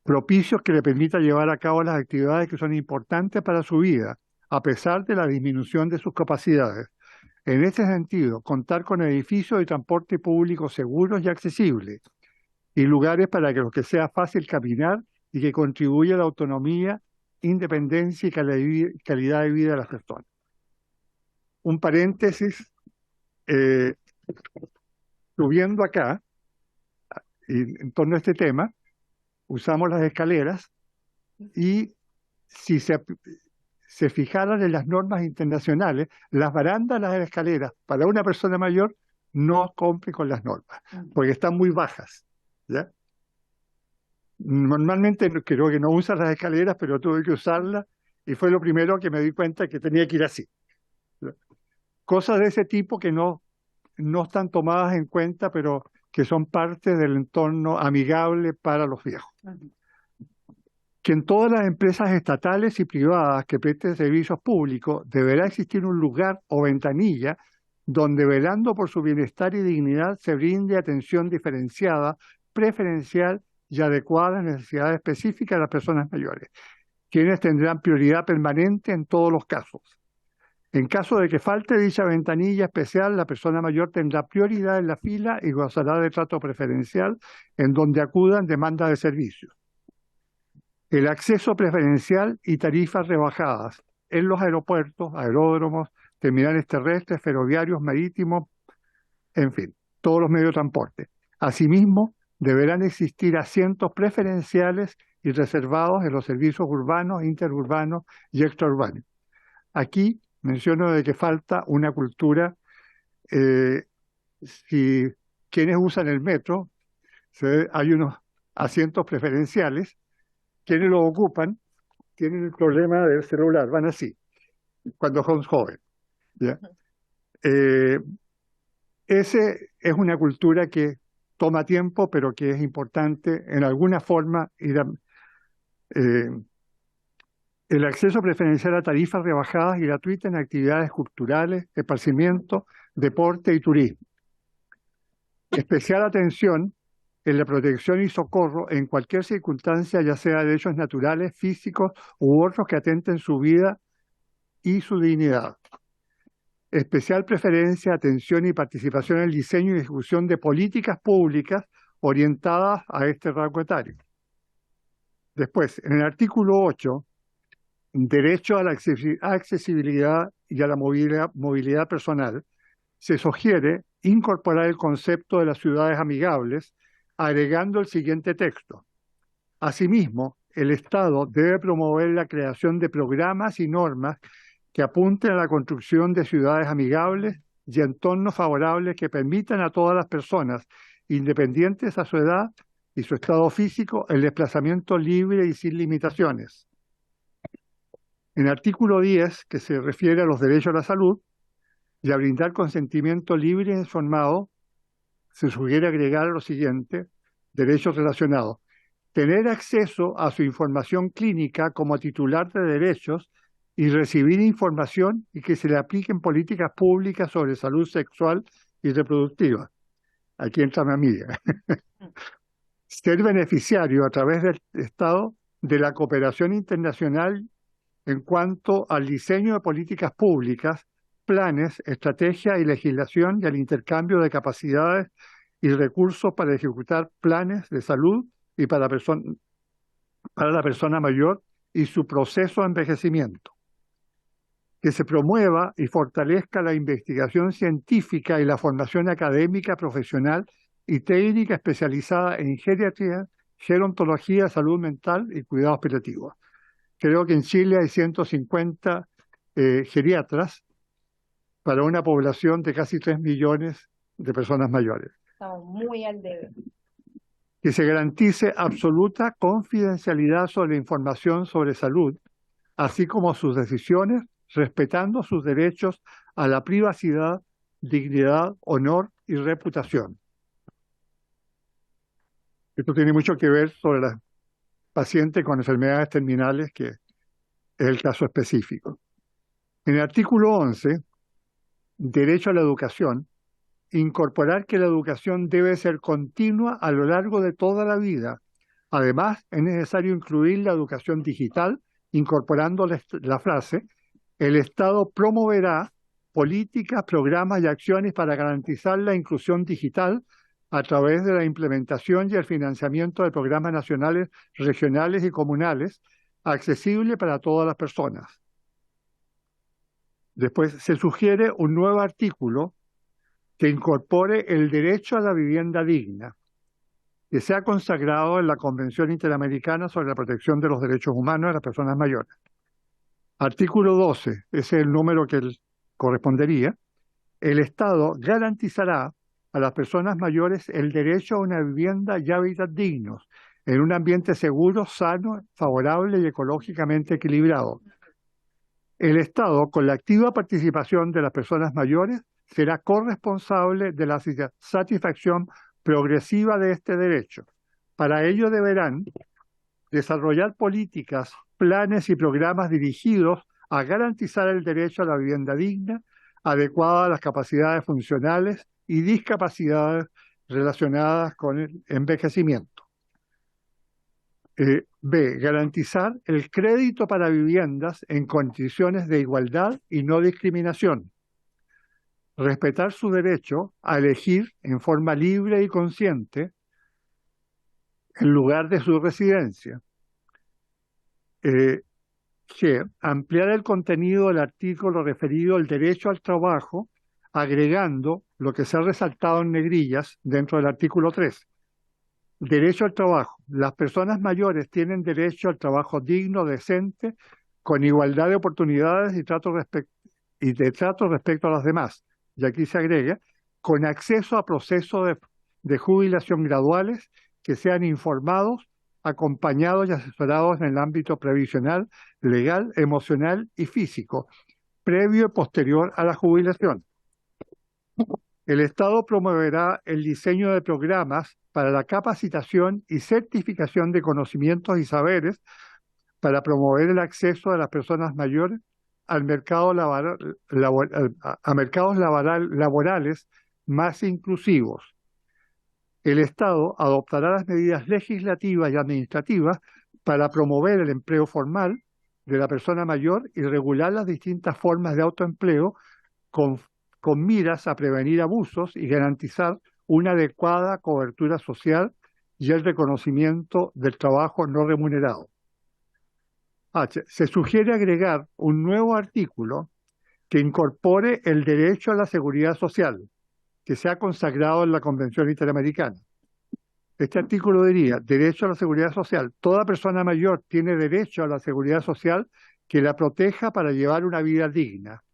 propicios que le permita llevar a cabo las actividades que son importantes para su vida, a pesar de la disminución de sus capacidades. En este sentido, contar con edificios de transporte público seguros y accesibles, y lugares para que los que sea fácil caminar y que contribuya a la autonomía, independencia y calidad de vida de las personas. Un paréntesis, subiendo acá, y en torno a este tema, usamos las escaleras y si se fijaran en las normas internacionales, las barandas de las escaleras para una persona mayor no cumplen con las normas, porque están muy bajas, ¿ya? Normalmente creo que no usan las escaleras, pero tuve que usarlas y fue lo primero que me di cuenta que tenía que ir así, ¿ya? Cosas de ese tipo que no están tomadas en cuenta, pero que son parte del entorno amigable para los viejos. Que en todas las empresas estatales y privadas que presten servicios públicos deberá existir un lugar o ventanilla donde, velando por su bienestar y dignidad, se brinde atención diferenciada, preferencial y adecuada a las necesidades específicas de las personas mayores, quienes tendrán prioridad permanente en todos los casos. En caso de que falte dicha ventanilla especial, la persona mayor tendrá prioridad en la fila y gozará de trato preferencial en donde acudan demandas de servicios. El acceso preferencial y tarifas rebajadas en los aeropuertos, aeródromos, terminales terrestres, ferroviarios, marítimos, en fin, todos los medios de transporte. Asimismo, deberán existir asientos preferenciales y reservados en los servicios urbanos, interurbanos y extraurbanos. Aquí menciono de que falta una cultura, si quienes usan el metro, hay unos asientos preferenciales, quienes lo ocupan tienen el problema del celular, van así, cuando son jóvenes, ¿ya? Ese es una cultura que toma tiempo, pero que es importante en alguna forma ir a, el acceso preferencial a tarifas rebajadas y gratuitas en actividades culturales, esparcimiento, deporte y turismo. Especial atención en la protección y socorro en cualquier circunstancia, ya sea de hechos naturales, físicos u otros que atenten su vida y su dignidad. Especial preferencia, atención y participación en el diseño y ejecución de políticas públicas orientadas a este rango etario. Después, en el artículo 8, derecho a la accesibilidad y a la movilidad personal, se sugiere incorporar el concepto de las ciudades amigables, agregando el siguiente texto. Asimismo, el Estado debe promover la creación de programas y normas que apunten a la construcción de ciudades amigables y entornos favorables que permitan a todas las personas, independientes a su edad y su estado físico, el desplazamiento libre y sin limitaciones. En el artículo 10, que se refiere a los derechos a la salud y a brindar consentimiento libre e informado, se sugiere agregar lo siguiente: derechos relacionados. Tener acceso a su información clínica como titular de derechos y recibir información y que se le apliquen políticas públicas sobre salud sexual y reproductiva. Aquí entra mi amiga. Ser beneficiario a través del Estado de la cooperación internacional en cuanto al diseño de políticas públicas, planes, estrategias y legislación y al intercambio de capacidades y recursos para ejecutar planes de salud y para la persona mayor y su proceso de envejecimiento. Que se promueva y fortalezca la investigación científica y la formación académica, profesional y técnica especializada en geriatría, gerontología, salud mental y cuidados paliativos. Creo que en Chile hay 150 geriatras para una población de casi 3 millones de personas mayores. Estamos muy al debe. Que se garantice absoluta confidencialidad sobre la información sobre salud, así como sus decisiones, respetando sus derechos a la privacidad, dignidad, honor y reputación. Esto tiene mucho que ver sobre las pacientes con enfermedades terminales, que es el caso específico. En el artículo 11, derecho a la educación, incorporar que la educación debe ser continua a lo largo de toda la vida. Además, es necesario incluir la educación digital, incorporando la frase: el Estado promoverá políticas, programas y acciones para garantizar la inclusión digital a través de la implementación y el financiamiento de programas nacionales, regionales y comunales, accesibles para todas las personas. Después se sugiere un nuevo artículo que incorpore el derecho a la vivienda digna, que sea consagrado en la Convención Interamericana sobre la Protección de los Derechos Humanos de las Personas Mayores. Artículo 12, ese es el número que correspondería. El Estado garantizará a las personas mayores el derecho a una vivienda y hábitat dignos, en un ambiente seguro, sano, favorable y ecológicamente equilibrado. El Estado, con la activa participación de las personas mayores, será corresponsable de la satisfacción progresiva de este derecho. Para ello deberán desarrollar políticas, planes y programas dirigidos a garantizar el derecho a la vivienda digna, adecuada a las capacidades funcionales y discapacidades relacionadas con el envejecimiento. B. Garantizar el crédito para viviendas en condiciones de igualdad y no discriminación. Respetar su derecho a elegir en forma libre y consciente el lugar de su residencia. G. Ampliar el contenido del artículo referido al derecho al trabajo, agregando lo que se ha resaltado en negrillas dentro del artículo 3. Derecho al trabajo. Las personas mayores tienen derecho al trabajo digno, decente, con igualdad de oportunidades y de trato respecto a las demás. Y aquí se agrega, con acceso a procesos de jubilación graduales que sean informados, acompañados y asesorados en el ámbito previsional, legal, emocional y físico, previo y posterior a la jubilación. El Estado promoverá el diseño de programas para la capacitación y certificación de conocimientos y saberes para promover el acceso de las personas mayores al mercado a mercados laborales más inclusivos. El Estado adoptará las medidas legislativas y administrativas para promover el empleo formal de la persona mayor y regular las distintas formas de autoempleo con miras a prevenir abusos y garantizar una adecuada cobertura social y el reconocimiento del trabajo no remunerado. H. Se sugiere agregar un nuevo artículo que incorpore el derecho a la seguridad social, que sea consagrado en la Convención Interamericana. Este artículo diría: derecho a la seguridad social. Toda persona mayor tiene derecho a la seguridad social que la proteja para llevar una vida digna.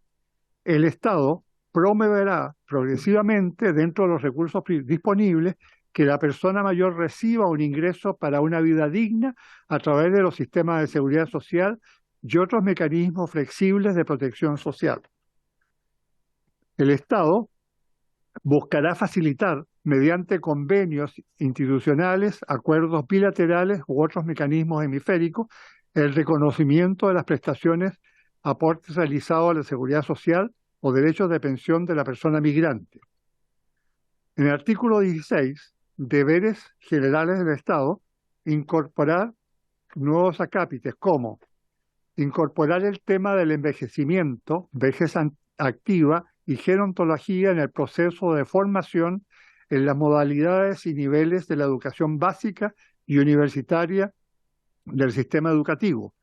El Estado promoverá progresivamente, dentro de los recursos disponibles, que la persona mayor reciba un ingreso para una vida digna a través de los sistemas de seguridad social y otros mecanismos flexibles de protección social. El Estado buscará facilitar, mediante convenios institucionales, acuerdos bilaterales u otros mecanismos hemisféricos, el reconocimiento de las prestaciones, aportes realizados a la seguridad social o derechos de pensión de la persona migrante. En el artículo 16, deberes generales del Estado, incorporar nuevos acápites como incorporar el tema del envejecimiento, vejez activa y gerontología en el proceso de formación en las modalidades y niveles de la educación básica y universitaria del sistema educativo,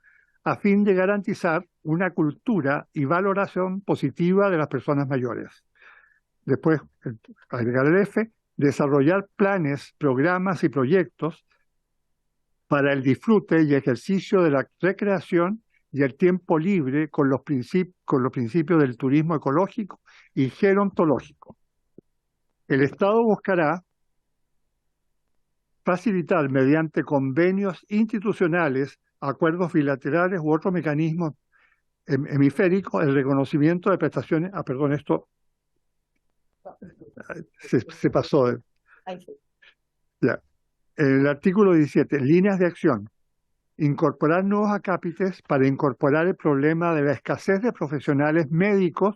a fin de garantizar una cultura y valoración positiva de las personas mayores. Después, agregar el F, desarrollar planes, programas y proyectos para el disfrute y ejercicio de la recreación y el tiempo libre con los principios del turismo ecológico y gerontológico. El Estado buscará facilitar mediante convenios institucionales, acuerdos bilaterales u otros mecanismos hemisféricos el reconocimiento de prestaciones. Perdón, esto se pasó. Ya. En el artículo 17, líneas de acción. Incorporar nuevos acápites para incorporar el problema de la escasez de profesionales médicos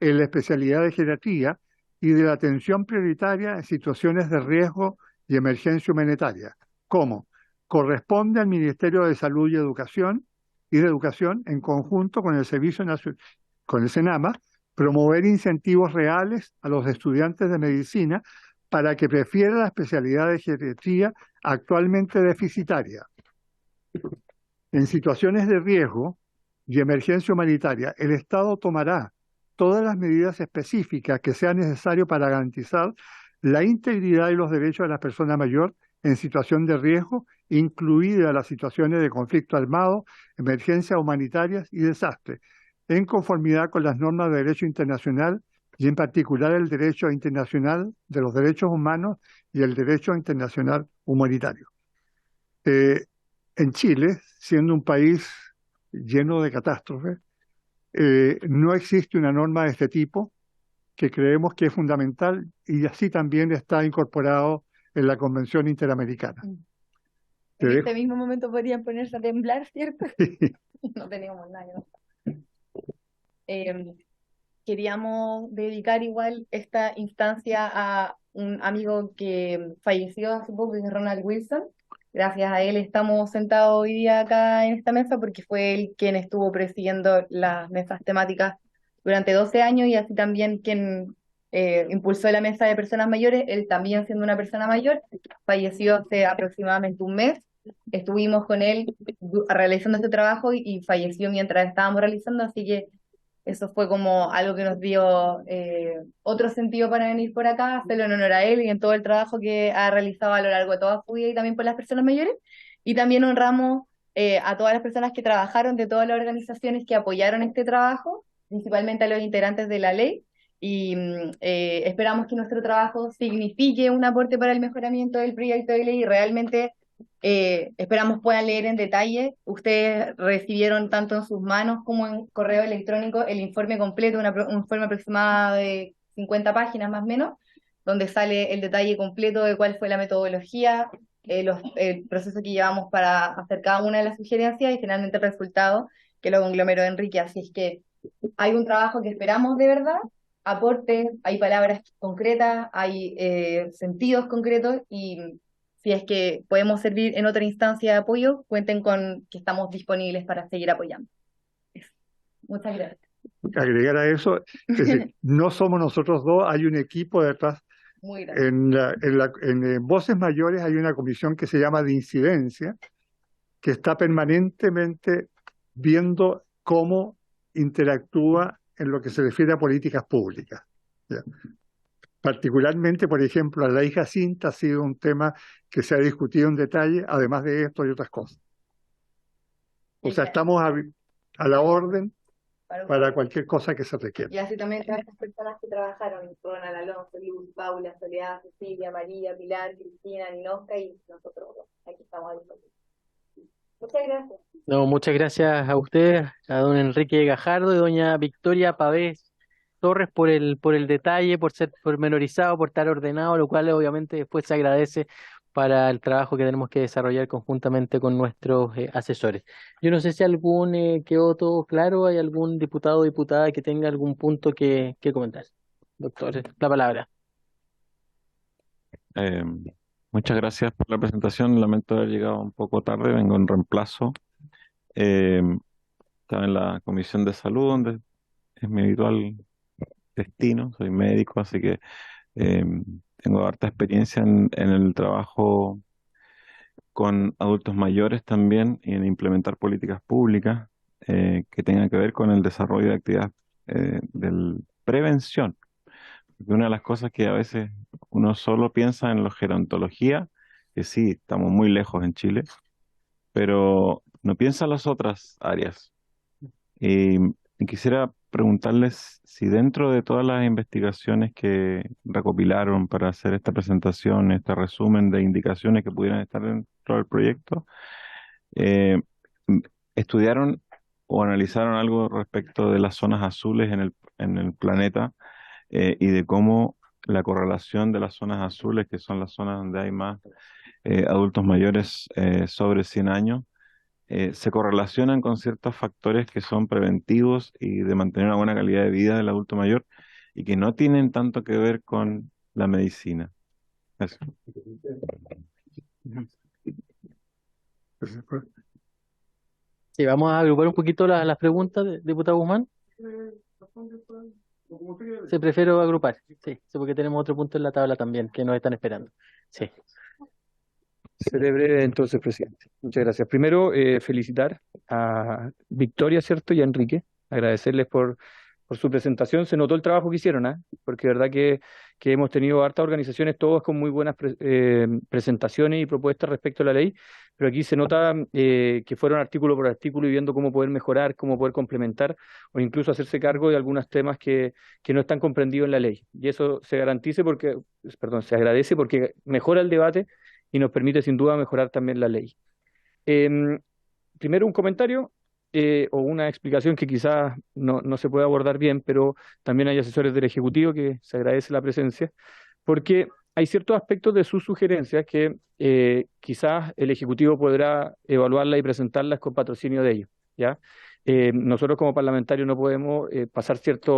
en la especialidad de geriatría y de la atención prioritaria en situaciones de riesgo y emergencia humanitaria. ¿Cómo? Corresponde al Ministerio de Salud y Educación en conjunto con el Servicio Nacional, con el SENAMA, promover incentivos reales a los estudiantes de medicina para que prefieran la especialidad de geriatría actualmente deficitaria. En situaciones de riesgo y emergencia humanitaria, el Estado tomará todas las medidas específicas que sean necesarias para garantizar la integridad y los derechos de la persona mayor en situación de riesgo, incluidas las situaciones de conflicto armado, emergencias humanitarias y desastres, en conformidad con las normas de derecho internacional y en particular el derecho internacional de los derechos humanos y el derecho internacional humanitario. En Chile, siendo un país lleno de catástrofes, no existe una norma de este tipo que creemos que es fundamental y así también está incorporado en la Convención Interamericana. En este mismo momento podrían ponerse a temblar, ¿cierto? No teníamos nada. Queríamos dedicar igual esta instancia a un amigo que falleció hace poco, que es Ronald Wilson. Gracias a él estamos sentados hoy día acá en esta mesa porque fue él quien estuvo presidiendo las mesas temáticas durante 12 años y así también quien impulsó la mesa de personas mayores. Él también siendo una persona mayor, falleció hace aproximadamente un mes. Estuvimos con él realizando este trabajo y falleció mientras estábamos realizando, así que eso fue como algo que nos dio otro sentido para venir por acá, hacerlo en honor a él y en todo el trabajo que ha realizado a lo largo de toda su vida y también por las personas mayores. Y también honramos a todas las personas que trabajaron, de todas las organizaciones que apoyaron este trabajo, principalmente a los integrantes de la ley. Y esperamos que nuestro trabajo signifique un aporte para el mejoramiento del proyecto de ley y realmente esperamos puedan leer en detalle. Ustedes recibieron tanto en sus manos como en correo electrónico el informe completo, un informe aproximado de 50 páginas más o menos, donde sale el detalle completo de cuál fue la metodología, el proceso que llevamos para hacer cada una de las sugerencias y finalmente el resultado que lo conglomeró Enrique. Así es que hay un trabajo que esperamos de verdad, aportes, hay palabras concretas, hay sentidos concretos y si es que podemos servir en otra instancia de apoyo, cuenten con que estamos disponibles para seguir apoyando. Muchas gracias. Agregar a eso, es decir, no somos nosotros dos, hay un equipo detrás. Muy grande. En Voces Mayores hay una comisión que se llama de incidencia, que está permanentemente viendo cómo interactúa en lo que se refiere a políticas públicas. ¿Ya? Particularmente, por ejemplo, la ley Jacinta ha sido un tema que se ha discutido en detalle, además de esto y otras cosas. O sea, estamos a la orden para cualquier cosa que se requiera. Y así también todas estas personas que trabajaron, Ronald, Alonso, Luz, Paula, Soledad, Cecilia, María, Pilar, Cristina, Ninosca y nosotros aquí estamos a disposición. Muchas gracias. No, muchas gracias a usted, a don Enrique Gajardo y doña Victoria Pavés Torres por el detalle, por ser pormenorizado, por estar ordenado, lo cual obviamente después se agradece para el trabajo que tenemos que desarrollar conjuntamente con nuestros asesores. Yo no sé si quedó todo claro, hay algún diputado o diputada que tenga algún punto que comentar. Doctor, la palabra. Muchas gracias por la presentación. Lamento haber llegado un poco tarde, vengo en reemplazo. Estaba en la Comisión de Salud, donde es mi habitual destino, soy médico, así que tengo harta experiencia en el trabajo con adultos mayores también y en implementar políticas públicas que tengan que ver con el desarrollo de actividades de prevención. Porque una de las cosas que a veces uno solo piensa en la gerontología, que sí, estamos muy lejos en Chile, pero no piensa en las otras áreas. Y quisiera preguntarles si dentro de todas las investigaciones que recopilaron para hacer esta presentación, este resumen de indicaciones que pudieran estar dentro del proyecto, eh, estudiaron o analizaron algo respecto de las zonas azules en el planeta, y de cómo la correlación de las zonas azules, que son las zonas donde hay más adultos mayores sobre 100 años, se correlacionan con ciertos factores que son preventivos y de mantener una buena calidad de vida del adulto mayor y que no tienen tanto que ver con la medicina. Eso. Sí, vamos a agrupar un poquito las preguntas, diputado Guzmán. Sí, prefiero agrupar, sí, porque tenemos otro punto en la tabla también que nos están esperando. Sí. Seré breve entonces, presidente. Muchas gracias. Primero, felicitar a Victoria, ¿cierto? Y a Enrique, agradecerles por su presentación. Se notó el trabajo que hicieron, ¿ah? Porque de verdad que hemos tenido hartas organizaciones, todas con muy buenas presentaciones y propuestas respecto a la ley, pero aquí se nota que fueron artículo por artículo y viendo cómo poder mejorar, cómo poder complementar o incluso hacerse cargo de algunos temas que no están comprendidos en la ley. Y eso se agradece porque mejora el debate y nos permite sin duda mejorar también la ley. Primero un comentario o una explicación que quizás no se puede abordar bien, pero también hay asesores del Ejecutivo que se agradece la presencia, porque hay ciertos aspectos de sus sugerencias que quizás el Ejecutivo podrá evaluarlas y presentarlas con patrocinio de ellos, ¿ya? Nosotros como parlamentarios no podemos pasar cierta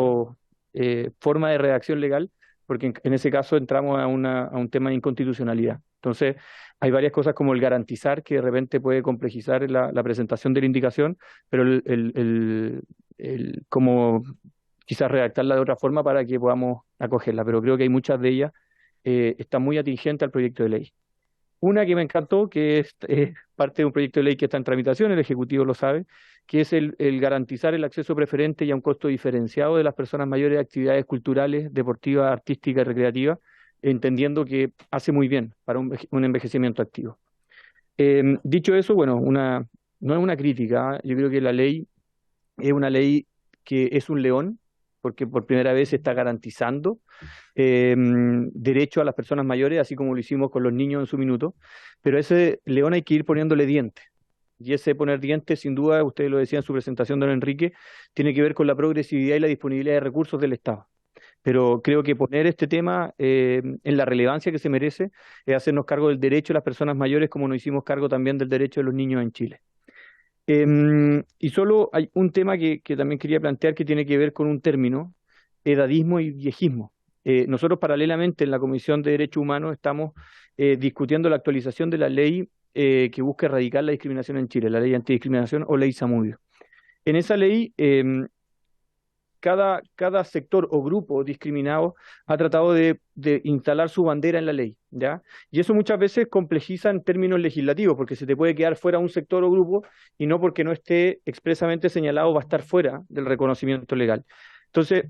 forma de redacción legal, porque en ese caso entramos a un tema de inconstitucionalidad. Entonces, hay varias cosas como el garantizar, que de repente puede complejizar la presentación de la indicación, pero como quizás redactarla de otra forma para que podamos acogerla, pero creo que hay muchas de ellas están muy atingentes al proyecto de ley. Una que me encantó, que es parte de un proyecto de ley que está en tramitación, el Ejecutivo lo sabe, que es el garantizar el acceso preferente y a un costo diferenciado de las personas mayores a actividades culturales, deportivas, artísticas y recreativas, entendiendo que hace muy bien para un envejecimiento activo. Dicho eso, bueno, no es una crítica, yo creo que la ley es una ley que es un león, porque por primera vez se está garantizando derecho a las personas mayores, así como lo hicimos con los niños en su minuto, pero a ese león hay que ir poniéndole dientes. Y ese poner dientes, sin duda, usted lo decía en su presentación, don Enrique, tiene que ver con la progresividad y la disponibilidad de recursos del Estado. Pero creo que poner este tema en la relevancia que se merece es hacernos cargo del derecho de las personas mayores, como nos hicimos cargo también del derecho de los niños en Chile. Y solo hay un tema que también quería plantear que tiene que ver con un término, edadismo y viejismo. Nosotros paralelamente en la Comisión de Derechos Humanos estamos discutiendo la actualización de la ley que busca erradicar la discriminación en Chile, la ley antidiscriminación o ley Zamudio. En esa ley, cada sector o grupo discriminado ha tratado de instalar su bandera en la ley, ¿ya? Y eso muchas veces complejiza en términos legislativos, porque se te puede quedar fuera un sector o grupo y no porque no esté expresamente señalado va a estar fuera del reconocimiento legal. Entonces,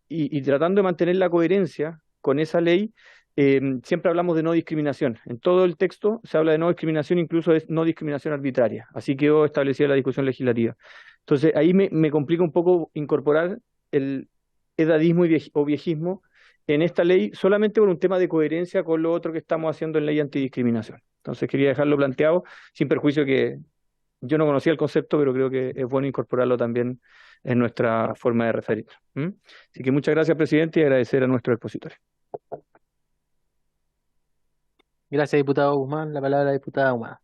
y tratando de mantener la coherencia con esa ley, siempre hablamos de no discriminación. En todo el texto se habla de no discriminación, incluso es no discriminación arbitraria. Así quedó establecida la discusión legislativa. Entonces, ahí me complica un poco incorporar el edadismo o viejismo en esta ley solamente por un tema de coherencia con lo otro que estamos haciendo en ley antidiscriminación. Entonces quería dejarlo planteado, sin perjuicio que yo no conocía el concepto, pero creo que es bueno incorporarlo también en nuestra forma de referirlo. Así que muchas gracias, presidente, y agradecer a nuestros expositores. Gracias, diputado Guzmán. La palabra a la diputada Ahumada.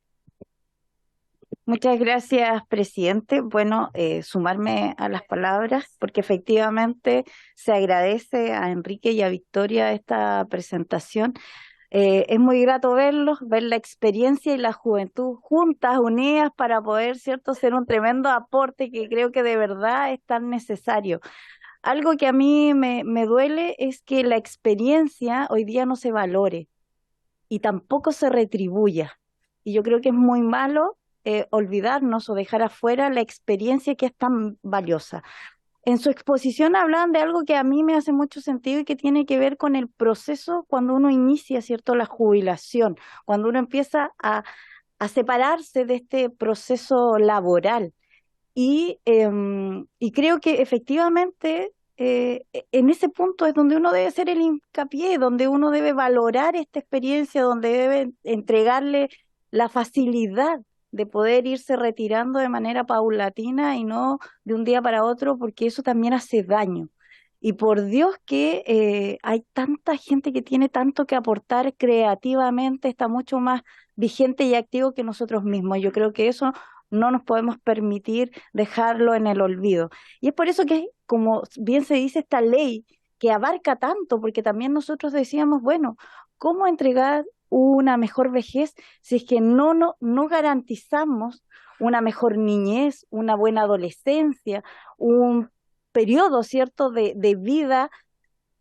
Muchas gracias, presidente. Bueno, sumarme a las palabras, porque efectivamente se agradece a Enrique y a Victoria esta presentación. Es muy grato verlos, ver la experiencia y la juventud juntas, unidas, para poder, ¿cierto?, ser un tremendo aporte que creo que de verdad es tan necesario. Algo que a mí me duele es que la experiencia hoy día no se valore y tampoco se retribuya. Y yo creo que es muy malo olvidarnos o dejar afuera la experiencia que es tan valiosa. En su exposición hablaban de algo que a mí me hace mucho sentido y que tiene que ver con el proceso cuando uno inicia, ¿cierto?, la jubilación, cuando uno empieza a separarse de este proceso laboral. Y creo que efectivamente en ese punto es donde uno debe hacer el hincapié, donde uno debe valorar esta experiencia, donde debe entregarle la facilidad de poder irse retirando de manera paulatina y no de un día para otro, porque eso también hace daño. Y por Dios que hay tanta gente que tiene tanto que aportar creativamente, está mucho más vigente y activo que nosotros mismos. Yo creo que eso no nos podemos permitir dejarlo en el olvido. Y es por eso que, como bien se dice, esta ley que abarca tanto, porque también nosotros decíamos, bueno, ¿cómo entregar una mejor vejez si es que no garantizamos una mejor niñez, una buena adolescencia, un periodo, ¿cierto?, de vida,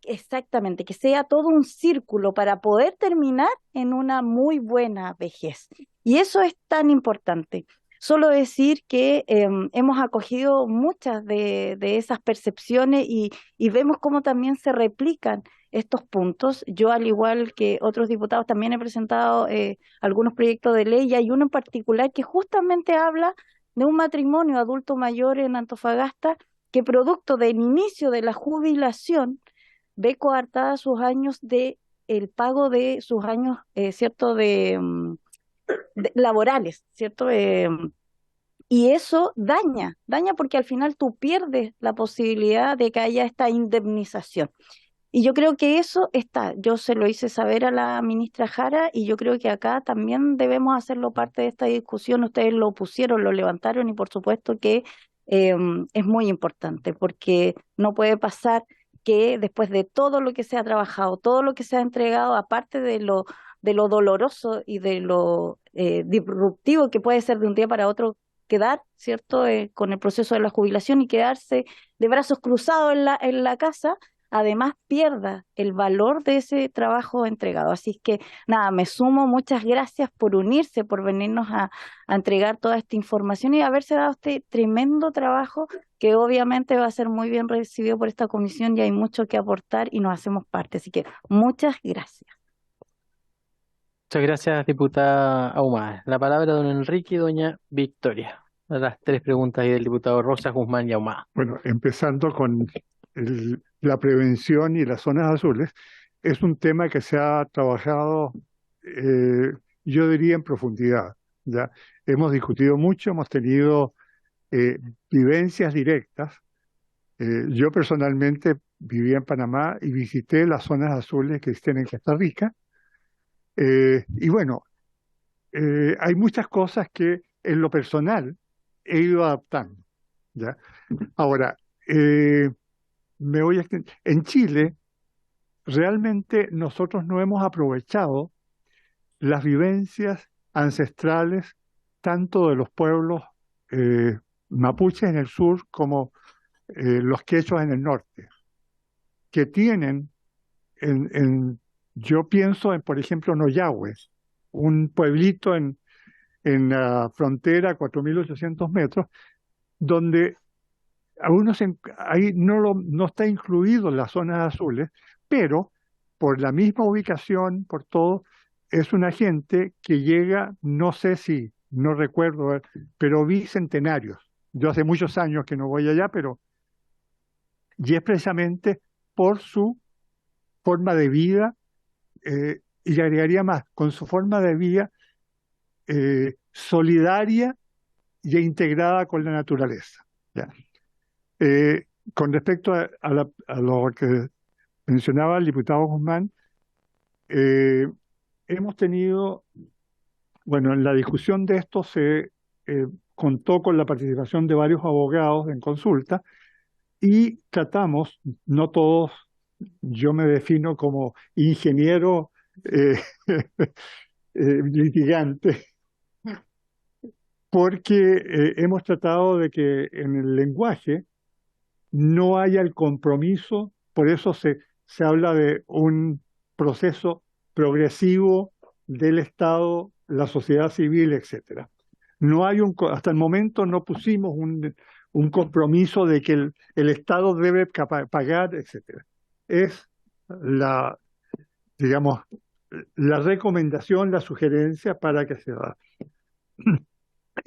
exactamente, que sea todo un círculo para poder terminar en una muy buena vejez. Y eso es tan importante. Solo decir que hemos acogido muchas de esas percepciones y vemos cómo también se replican estos puntos. Yo, al igual que otros diputados, también he presentado algunos proyectos de ley y hay uno en particular que justamente habla de un matrimonio adulto mayor en Antofagasta que producto del inicio de la jubilación ve coartadas sus años de el pago de sus años, ¿cierto?, laborales, ¿cierto? Y eso daña porque al final tú pierdes la posibilidad de que haya esta indemnización. Y yo creo que eso está, yo se lo hice saber a la ministra Jara y yo creo que acá también debemos hacerlo parte de esta discusión. Ustedes lo pusieron, lo levantaron y por supuesto que es muy importante porque no puede pasar que después de todo lo que se ha trabajado, todo lo que se ha entregado, aparte de lo doloroso y de lo disruptivo que puede ser de un día para otro quedar, ¿cierto?, con el proceso de la jubilación y quedarse de brazos cruzados en la casa, además pierda el valor de ese trabajo entregado. Así que nada, me sumo, muchas gracias por unirse, por venirnos a entregar toda esta información y haberse dado este tremendo trabajo que obviamente va a ser muy bien recibido por esta comisión y hay mucho que aportar y nos hacemos parte. Así que muchas gracias. Muchas gracias, diputada Ahumada. La palabra don Enrique y doña Victoria. Las tres preguntas ahí del diputado Rosa, Guzmán y Ahumada. Bueno, empezando con la prevención y las zonas azules, es un tema que se ha trabajado, yo diría, en profundidad. ¿Ya? Hemos discutido mucho, hemos tenido vivencias directas. Yo personalmente vivía en Panamá y visité las zonas azules que existen en Costa Rica. Y bueno, hay muchas cosas que en lo personal he ido adaptando. ¿Ya? Ahora, me voy a en Chile, realmente nosotros no hemos aprovechado las vivencias ancestrales tanto de los pueblos mapuches en el sur como los quechuas en el norte, que tienen, yo pienso en, por ejemplo, Noyahue, un pueblito en la frontera a 4.800 metros, donde ahí no está incluido en las zonas azules, pero por la misma ubicación, por todo, es una gente que llega, no sé si, no recuerdo, pero bicentenarios. Yo hace muchos años que no voy allá, y es precisamente por su forma de vida, y le agregaría más, con su forma de vida solidaria e integrada con la naturaleza. ¿Ya? Con respecto a lo que mencionaba el diputado Guzmán, hemos tenido, bueno, en la discusión de esto se contó con la participación de varios abogados en consulta y tratamos, no todos, yo me defino como ingeniero litigante, porque hemos tratado de que en el lenguaje no haya el compromiso, por eso se habla de un proceso progresivo del Estado, la sociedad civil, etcétera. No hay hasta el momento no pusimos un compromiso de que el Estado debe pagar, etcétera. Es digamos, la recomendación, la sugerencia para que se da.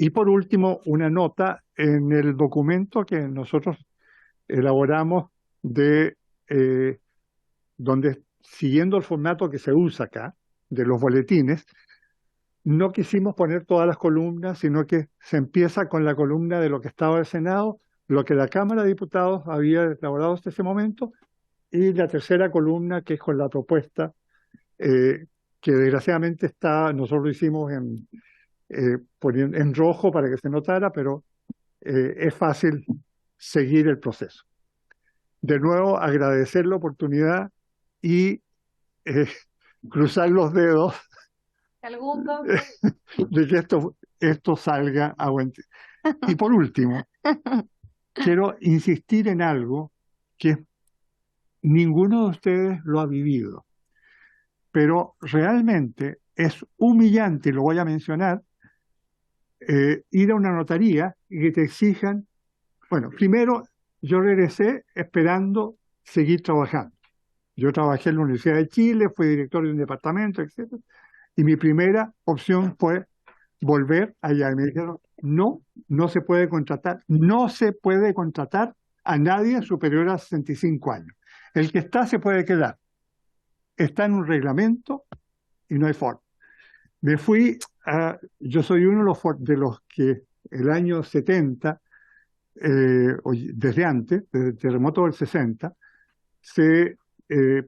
Y por último, una nota en el documento que nosotros elaboramos donde, siguiendo el formato que se usa acá, de los boletines, no quisimos poner todas las columnas, sino que se empieza con la columna de lo que estaba el Senado, lo que la Cámara de Diputados había elaborado hasta ese momento, y la tercera columna, que es con la propuesta, que desgraciadamente nosotros lo hicimos en rojo para que se notara, pero es fácil seguir el proceso. De nuevo, agradecer la oportunidad y cruzar los dedos de que esto salga a buen tiempo. Y por último, quiero insistir en algo que ninguno de ustedes lo ha vivido, pero realmente es humillante, y lo voy a mencionar, ir a una notaría y que te exijan. Bueno, primero yo regresé esperando seguir trabajando. Yo trabajé en la Universidad de Chile, fui director de un departamento, etc. Y mi primera opción fue volver allá. Y me dijeron, no se puede contratar a nadie superior a 65 años. El que está se puede quedar. Está en un reglamento y no hay forma. Yo soy uno de los que el año 70, desde antes, desde el terremoto del 60,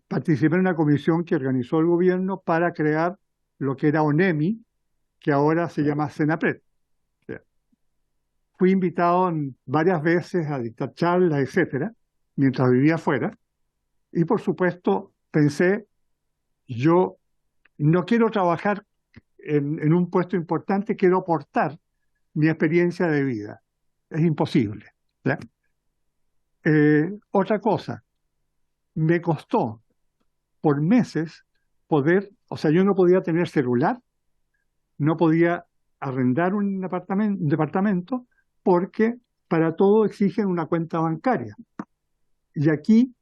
participé en una comisión que organizó el gobierno para crear lo que era ONEMI, que ahora se llama Senapred. Fui invitado varias veces a dictar charlas, etcétera, mientras vivía afuera, y por supuesto pensé, yo no quiero trabajar en un puesto importante, quiero aportar mi experiencia de vida. Es imposible, ¿ya? Otra cosa, me costó por meses yo no podía tener celular, no podía arrendar un departamento, porque para todo exigen una cuenta bancaria. Y aquí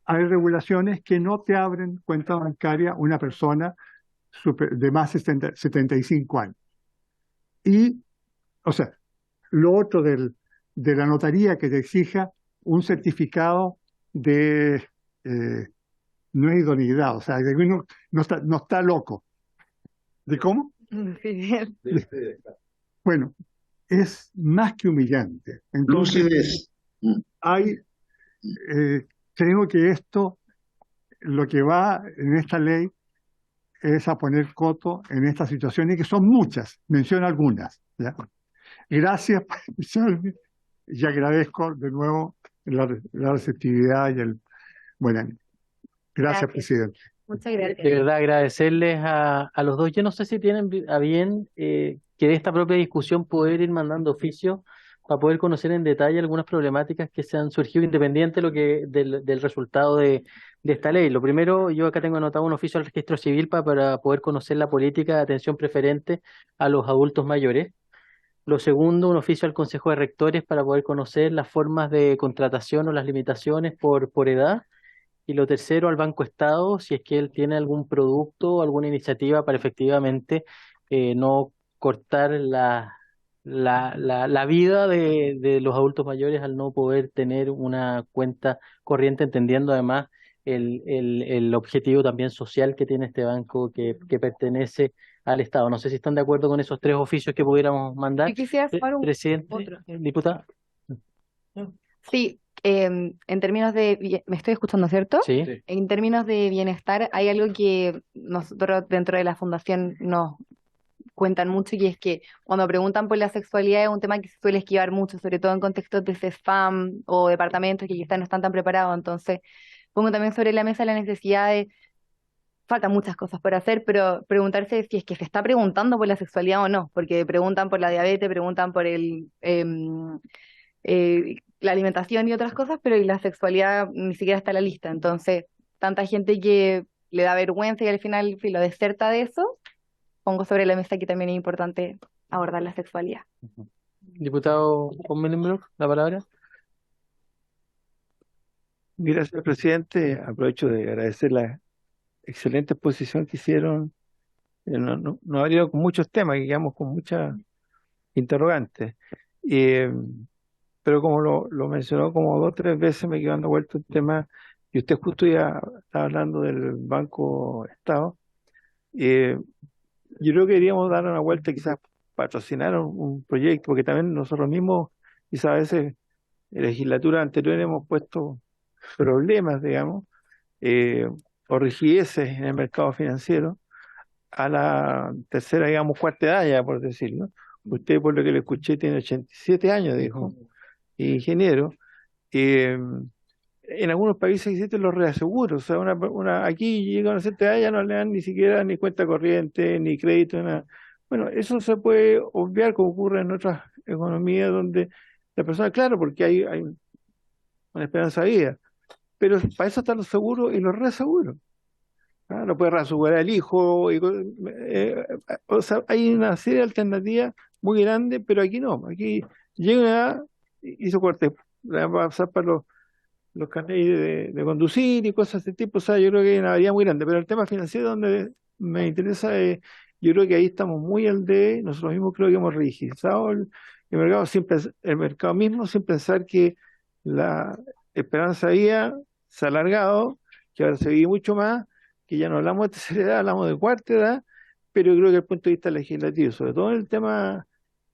hay regulaciones que no te abren cuenta bancaria una persona de más de 75 años. Y, lo otro de la notaría, que te exija un certificado de no es idoneidad, de que uno no está loco. ¿De cómo? Sí. Bueno, es más que humillante. Entonces, creo que lo que va en esta ley es a poner coto en estas situaciones, que son muchas, menciono algunas, ¿ya? Gracias por escucharme y agradezco de nuevo la receptividad y el buen ánimo. Gracias, presidente. Muchas gracias. De verdad, agradecerles a los dos. Yo no sé si tienen a bien que de esta propia discusión poder ir mandando oficios para poder conocer en detalle algunas problemáticas que se han surgido independiente del resultado de esta ley. Lo primero, yo acá tengo anotado un oficio al registro civil para poder conocer la política de atención preferente a los adultos mayores. Lo segundo, un oficio al Consejo de Rectores para poder conocer las formas de contratación o las limitaciones por edad. Y lo tercero, al Banco Estado, si es que él tiene algún producto o alguna iniciativa para efectivamente no cortar la vida de los adultos mayores al no poder tener una cuenta corriente, entendiendo además el objetivo también social que tiene este banco que pertenece al Estado. No sé si están de acuerdo con esos tres oficios que pudiéramos mandar. Yo quisiera sumar Presidente, otro. diputada. Sí, en términos de... ¿Me estoy escuchando, cierto? Sí. En términos de bienestar, hay algo que nosotros dentro de la Fundación nos cuentan mucho, y es que cuando preguntan por la sexualidad es un tema que se suele esquivar mucho, sobre todo en contextos de CESFAM o departamentos que quizás no están tan preparados. Entonces, pongo también sobre la mesa la necesidad de... Faltan muchas cosas por hacer, pero preguntarse si es que se está preguntando por la sexualidad o no, porque preguntan por la diabetes, preguntan por la alimentación y otras cosas, pero y la sexualidad ni siquiera está en la lista. Entonces, tanta gente que le da vergüenza y al final lo deserta de eso, pongo sobre la mesa que también es importante abordar la sexualidad. Diputado von Millenburg, la palabra. Gracias, presidente. Aprovecho de agradecer la excelente exposición que hicieron. No ha venido con muchos temas, digamos, con mucha interrogantes. Pero como lo mencionó como 2 o 3 veces, me quedó dando vuelta el tema, y usted justo ya estaba hablando del Banco Estado. Yo creo que deberíamos dar una vuelta, quizás patrocinar un proyecto, porque también nosotros mismos, quizás a veces en legislaturas anteriores hemos puesto problemas, digamos, o rigideces en el mercado financiero a la tercera, digamos, cuarta edad ya, por decirlo. Usted, por lo que le escuché, tiene 87 años, dijo, ingeniero. En algunos países existen los reaseguros, o sea, aquí llega a una cierta edad, ya no le dan ni siquiera ni cuenta corriente, ni crédito, nada. Bueno, eso se puede obviar, como ocurre en otras economías donde la persona, claro, porque hay una esperanza de vida, pero para eso están los seguros y los reaseguros. Lo puede reasegurar el hijo, o sea, hay una serie de alternativas muy grandes, pero aquí no, aquí llega una edad, hizo corte, va a pasar para los carnets de conducir y cosas de este tipo, o sea, yo creo que hay una variedad muy grande, pero el tema financiero donde me interesa es, yo creo que ahí estamos muy al de, nosotros mismos creo que hemos rigidizado el mercado, el mercado mismo, sin pensar que la esperanza de vida se ha alargado, que ahora se vive mucho más, que ya no hablamos de tercera edad, hablamos de cuarta edad, pero yo creo que desde el punto de vista legislativo, sobre todo en el tema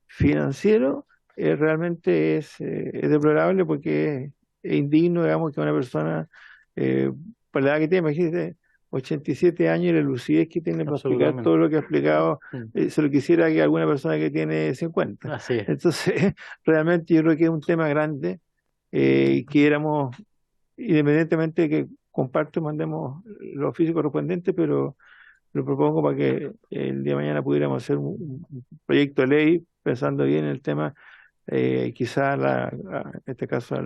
financiero, realmente es deplorable porque es indigno, digamos, que una persona, por la edad que tiene, imagínate, 87 años y la lucidez que tiene para explicar todo lo que ha explicado, se lo quisiera que alguna persona que tiene 50. Así es. Entonces, realmente yo creo que es un tema grande, que éramos, independientemente de que comparto y mandemos los oficios correspondientes, pero lo propongo para que el día de mañana pudiéramos hacer un proyecto de ley pensando bien en el tema, quizá en este caso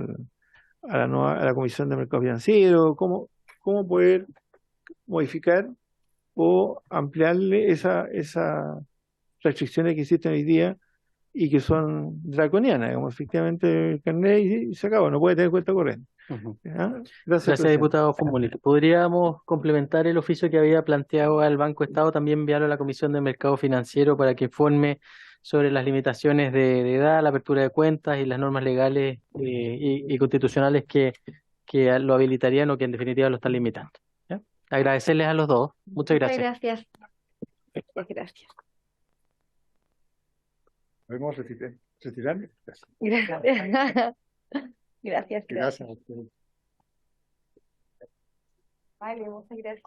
a la Comisión de Mercado Financiero, cómo poder modificar o ampliarle esas restricciones que existen hoy día y que son draconianas, digamos, efectivamente el carnet y se acabó, no puede tener cuenta corriente. Gracias, Gracias, diputado Fumbolito. ¿Podríamos complementar el oficio que había planteado al Banco Estado, también enviarlo a la Comisión de Mercado Financiero para que informe sobre las limitaciones de edad, la apertura de cuentas y las normas legales y constitucionales que lo habilitarían o que en definitiva lo están limitando? ¿Ya? Agradecerles a los dos. Muchas gracias. Gracias. Gracias. ¿Podemos retirar? Gracias. Gracias. Gracias. Vale, muchas gracias.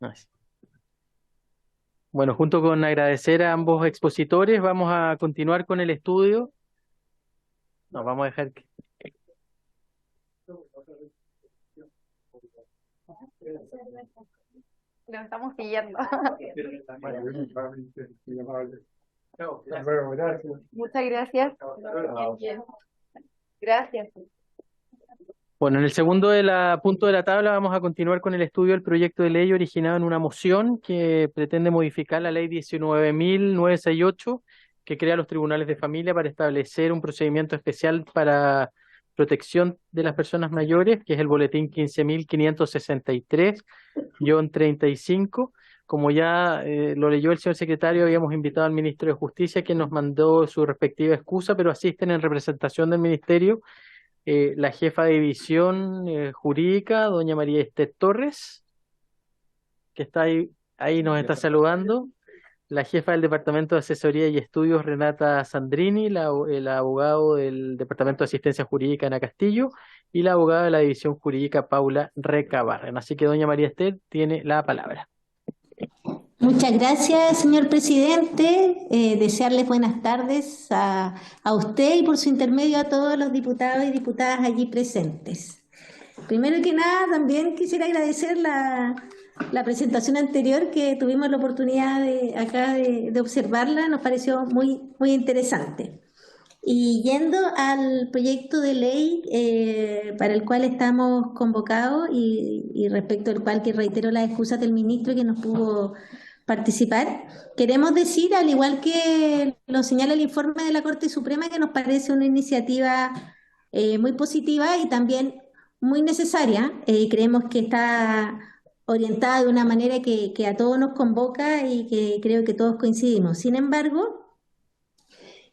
Nice. Bueno, junto con agradecer a ambos expositores, vamos a continuar con el estudio. Nos vamos a dejar que... Nos estamos siguiendo. Muchas gracias. Gracias. Bueno, en el segundo punto de la tabla vamos a continuar con el estudio del proyecto de ley originado en una moción que pretende modificar la ley 19.968, que crea los tribunales de familia para establecer un procedimiento especial para protección de las personas mayores, que es el boletín 15.563-35. Como ya lo leyó el señor secretario, habíamos invitado al ministro de Justicia, que nos mandó su respectiva excusa, pero asisten en representación del ministerio la jefa de división jurídica, doña María Esther Torres, que está ahí nos está saludando, la jefa del Departamento de Asesoría y Estudios, Renata Sandrini, el abogado del Departamento de Asistencia Jurídica, Ana Castillo, y la abogada de la División Jurídica, Paula Recabarren. Así que doña María Esther tiene la palabra. Muchas gracias, señor presidente. Desearles buenas tardes a usted y por su intermedio a todos los diputados y diputadas allí presentes. Primero que nada, también quisiera agradecer la presentación anterior, que tuvimos la oportunidad de observarla, nos pareció muy, muy interesante. Y yendo al proyecto de ley para el cual estamos convocados y respecto al cual que reitero las excusas del ministro que no pudo participar, queremos decir, al igual que lo señala el informe de la Corte Suprema, que nos parece una iniciativa muy positiva y también muy necesaria. Creemos que está orientada de una manera que a todos nos convoca y que creo que todos coincidimos. Sin embargo,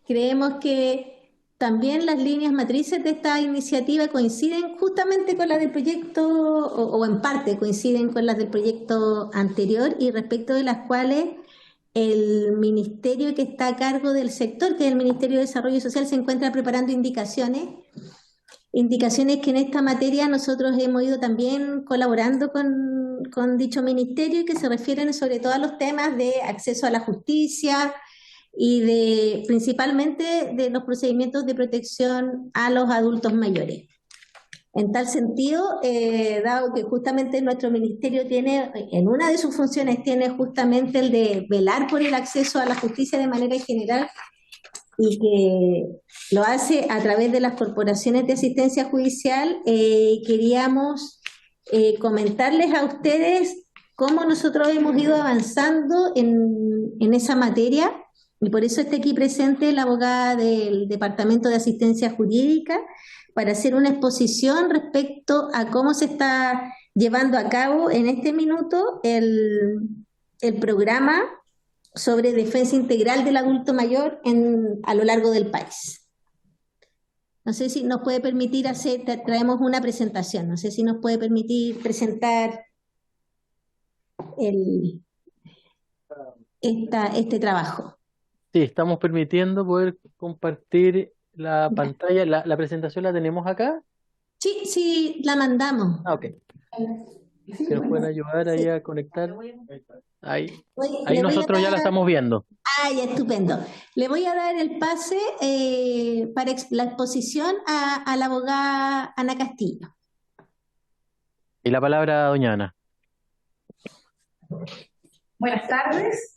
creemos que también las líneas matrices de esta iniciativa coinciden justamente con las del proyecto, o en parte coinciden con las del proyecto anterior, y respecto de las cuales el ministerio que está a cargo del sector, que es el Ministerio de Desarrollo Social, se encuentra preparando indicaciones que en esta materia nosotros hemos ido también colaborando con dicho ministerio, y que se refieren sobre todo a los temas de acceso a la justicia y principalmente de los procedimientos de protección a los adultos mayores. En tal sentido, dado que justamente nuestro ministerio tiene, en una de sus funciones, tiene justamente el de velar por el acceso a la justicia de manera general, y que lo hace a través de las corporaciones de asistencia judicial, queríamos comentarles a ustedes cómo nosotros hemos ido avanzando en esa materia, y por eso está aquí presente la abogada del Departamento de Asistencia Jurídica para hacer una exposición respecto a cómo se está llevando a cabo en este minuto el programa sobre defensa integral del adulto mayor a lo largo del país. No sé si nos puede permitir traemos una presentación, no sé si nos puede permitir presentar este trabajo. Sí, estamos permitiendo poder compartir la pantalla. ¿La presentación la tenemos acá? Sí, la mandamos. Ah, ok. Si nos pueden ayudar ahí a conectar. Ahí nosotros ya la estamos viendo. Ya, estupendo. Le voy a dar el pase para la exposición a la abogada Ana Castillo. Y la palabra a doña Ana. Buenas tardes.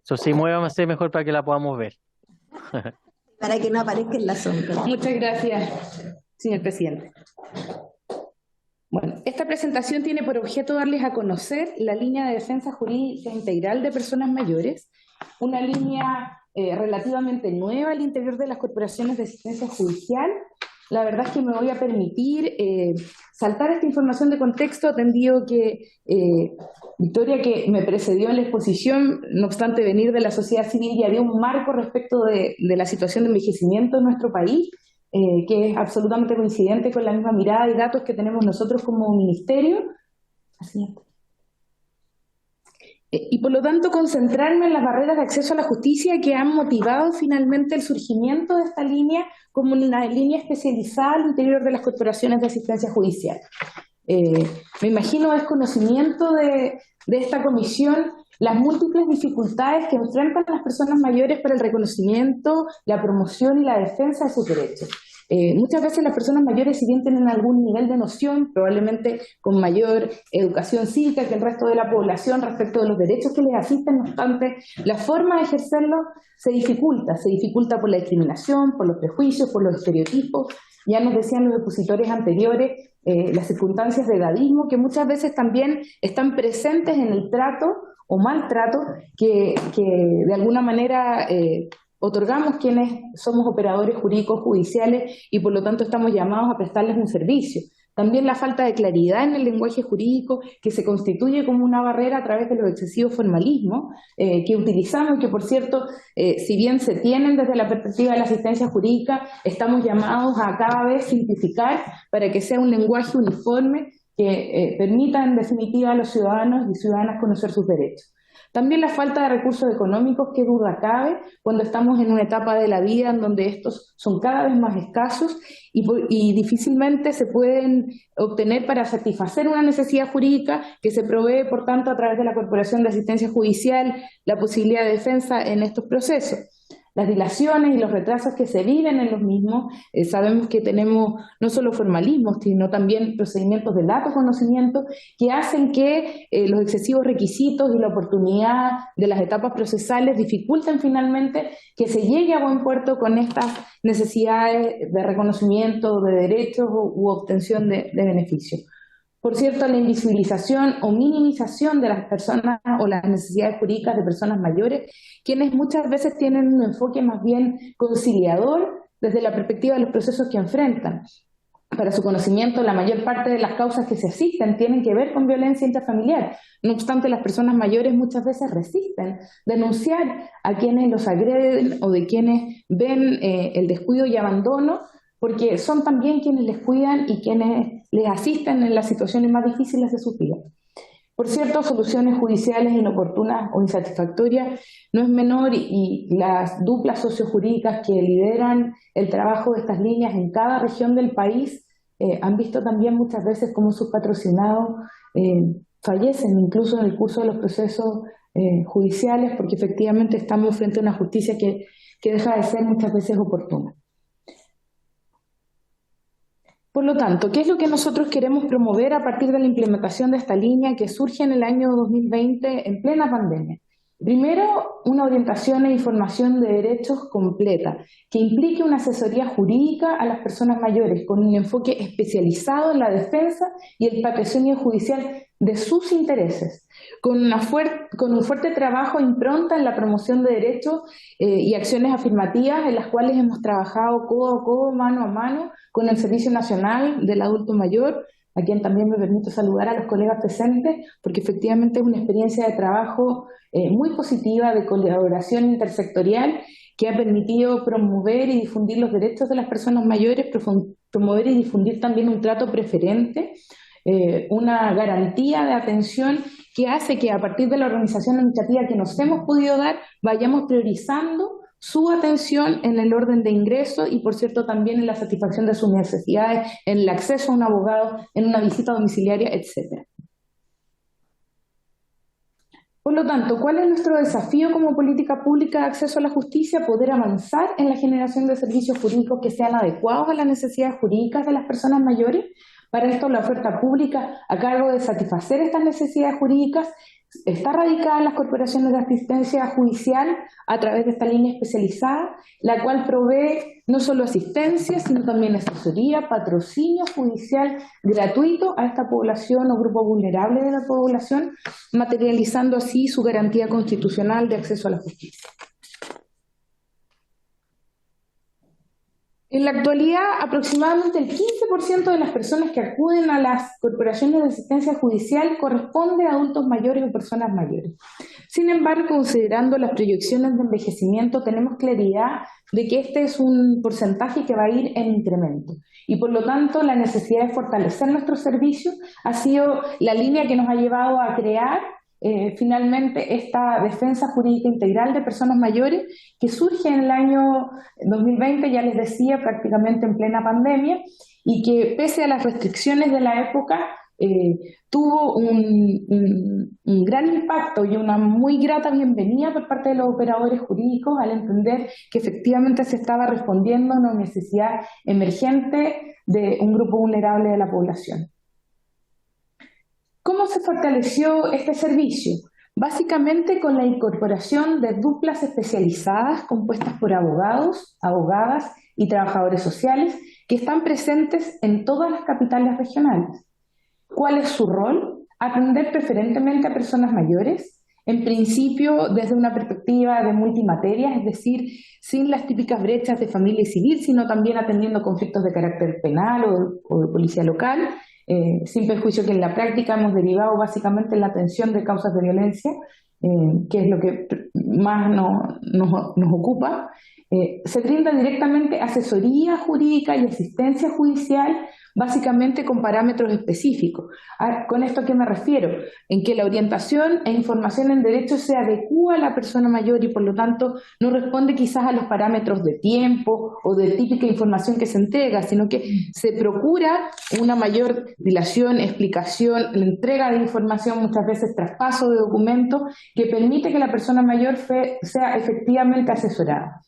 Eso sí, muévase mejor para que la podamos ver. Para que no aparezca en la sombra. Muchas gracias, señor presidente. Bueno, esta presentación tiene por objeto darles a conocer la línea de defensa jurídica integral de personas mayores, una línea relativamente nueva al interior de las corporaciones de asistencia judicial. La verdad es que me voy a permitir saltar esta información de contexto, atendido que Victoria, que me precedió en la exposición, no obstante venir de la sociedad civil, ya dio un marco respecto de la situación de envejecimiento en nuestro país, que es absolutamente coincidente con la misma mirada y datos que tenemos nosotros como ministerio. Así es. Y por lo tanto concentrarme en las barreras de acceso a la justicia que han motivado finalmente el surgimiento de esta línea como una línea especializada al interior de las corporaciones de asistencia judicial. Me imagino es conocimiento de esta comisión las múltiples dificultades que enfrentan las personas mayores para el reconocimiento, la promoción y la defensa de sus derechos. Muchas veces las personas mayores, si bien tienen algún nivel de noción, probablemente con mayor educación cívica que el resto de la población respecto de los derechos que les asisten, no obstante, la forma de ejercerlo se dificulta por la discriminación, por los prejuicios, por los estereotipos. Ya nos decían los expositores anteriores, las circunstancias de edadismo que muchas veces también están presentes en el trato o maltrato que de alguna manera otorgamos quienes somos operadores jurídicos judiciales y por lo tanto estamos llamados a prestarles un servicio. También la falta de claridad en el lenguaje jurídico que se constituye como una barrera a través de los excesivos formalismos que utilizamos y que, por cierto, si bien se tienen desde la perspectiva de la asistencia jurídica, estamos llamados a cada vez simplificar para que sea un lenguaje uniforme que permita en definitiva a los ciudadanos y ciudadanas conocer sus derechos. También la falta de recursos económicos, que duda cabe cuando estamos en una etapa de la vida en donde estos son cada vez más escasos y difícilmente se pueden obtener para satisfacer una necesidad jurídica que se provee, por tanto, a través de la Corporación de Asistencia Judicial, la posibilidad de defensa en estos procesos. Las dilaciones y los retrasos que se viven en los mismos, sabemos que tenemos no solo formalismos, sino también procedimientos de lato conocimiento que hacen que los excesivos requisitos y la oportunidad de las etapas procesales dificulten finalmente que se llegue a buen puerto con estas necesidades de reconocimiento de derechos u obtención de beneficios. Por cierto, la invisibilización o minimización de las personas o las necesidades jurídicas de personas mayores, quienes muchas veces tienen un enfoque más bien conciliador desde la perspectiva de los procesos que enfrentan. Para su conocimiento, la mayor parte de las causas que se asisten tienen que ver con violencia intrafamiliar. No obstante, las personas mayores muchas veces resisten denunciar a quienes los agreden o de quienes ven el descuido y abandono, porque son también quienes les cuidan y quienes les asisten en las situaciones más difíciles de su vida. Por cierto, soluciones judiciales inoportunas o insatisfactorias no es menor y las duplas sociojurídicas que lideran el trabajo de estas líneas en cada región del país han visto también muchas veces cómo sus patrocinados fallecen incluso en el curso de los procesos judiciales, porque efectivamente estamos frente a una justicia que deja de ser muchas veces oportuna. Por lo tanto, ¿qué es lo que nosotros queremos promover a partir de la implementación de esta línea que surge en el año 2020 en plena pandemia? Primero, una orientación e información de derechos completa, que implique una asesoría jurídica a las personas mayores, con un enfoque especializado en la defensa y el patrocinio judicial de sus intereses, con un fuerte trabajo impronta en la promoción de derechos y acciones afirmativas en las cuales hemos trabajado codo a codo, mano a mano, con el Servicio Nacional del Adulto Mayor, a quien también me permito saludar a los colegas presentes, porque efectivamente es una experiencia de trabajo muy positiva, de colaboración intersectorial, que ha permitido promover y difundir los derechos de las personas mayores, promover y difundir también un trato preferente, una garantía de atención que hace que a partir de la organización administrativa que nos hemos podido dar, vayamos priorizando su atención en el orden de ingreso y, por cierto, también en la satisfacción de sus necesidades, en el acceso a un abogado, en una visita domiciliaria, etc. Por lo tanto, ¿cuál es nuestro desafío como política pública de acceso a la justicia? Poder avanzar en la generación de servicios jurídicos que sean adecuados a las necesidades jurídicas de las personas mayores. Para esto, la oferta pública a cargo de satisfacer estas necesidades jurídicas está radicada en las corporaciones de asistencia judicial a través de esta línea especializada, la cual provee no solo asistencia, sino también asesoría, patrocinio judicial gratuito a esta población o grupo vulnerable de la población, materializando así su garantía constitucional de acceso a la justicia. En la actualidad, aproximadamente el 15% de las personas que acuden a las corporaciones de asistencia judicial corresponde a adultos mayores o personas mayores. Sin embargo, considerando las proyecciones de envejecimiento, tenemos claridad de que este es un porcentaje que va a ir en incremento. Y por lo tanto, la necesidad de fortalecer nuestros servicios ha sido la línea que nos ha llevado a crear finalmente esta defensa jurídica integral de personas mayores que surge en el año 2020, ya les decía, prácticamente en plena pandemia, y que pese a las restricciones de la época tuvo un gran impacto y una muy grata bienvenida por parte de los operadores jurídicos al entender que efectivamente se estaba respondiendo a una necesidad emergente de un grupo vulnerable de la población. ¿Cómo se fortaleció este servicio? Básicamente con la incorporación de duplas especializadas compuestas por abogados, abogadas y trabajadores sociales que están presentes en todas las capitales regionales. ¿Cuál es su rol? Atender preferentemente a personas mayores, en principio desde una perspectiva de multimateria, es decir, sin las típicas brechas de familia y civil, sino también atendiendo conflictos de carácter penal o de policía local, sin perjuicio que en la práctica hemos derivado básicamente en la atención de causas de violencia, que es lo que más nos ocupa. Se brinda directamente asesoría jurídica y asistencia judicial, básicamente con parámetros específicos. ¿Con esto a qué me refiero? En que la orientación e información en derecho se adecúa a la persona mayor y por lo tanto no responde quizás a los parámetros de tiempo o de típica información que se entrega, sino que se procura una mayor dilación, explicación, la entrega de información, muchas veces traspaso de documentos, que permite que la persona mayor sea efectivamente asesorada.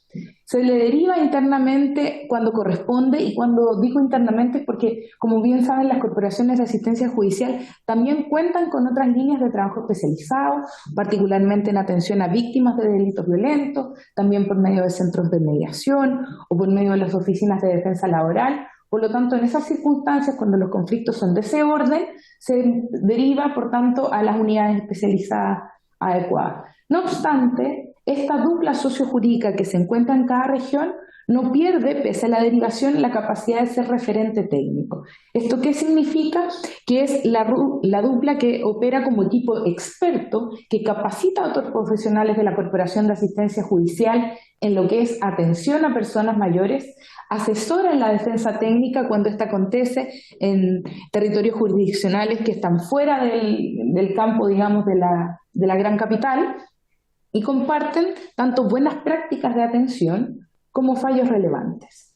Se le deriva internamente cuando corresponde, y cuando digo internamente es porque, como bien saben, las corporaciones de asistencia judicial también cuentan con otras líneas de trabajo especializados, particularmente en atención a víctimas de delitos violentos, también por medio de centros de mediación o por medio de las oficinas de defensa laboral Por lo tanto, en esas circunstancias, cuando los conflictos son de ese orden, se deriva, por tanto, a las unidades especializadas adecuadas. No obstante, esta dupla sociojurídica que se encuentra en cada región no pierde, pese a la derivación, la capacidad de ser referente técnico. ¿Esto qué significa? Que es la dupla que opera como equipo experto, que capacita a otros profesionales de la Corporación de Asistencia Judicial en lo que es atención a personas mayores, asesora en la defensa técnica cuando ésta acontece en territorios jurisdiccionales que están fuera del campo, digamos, de la gran capital, y comparten tanto buenas prácticas de atención como fallos relevantes.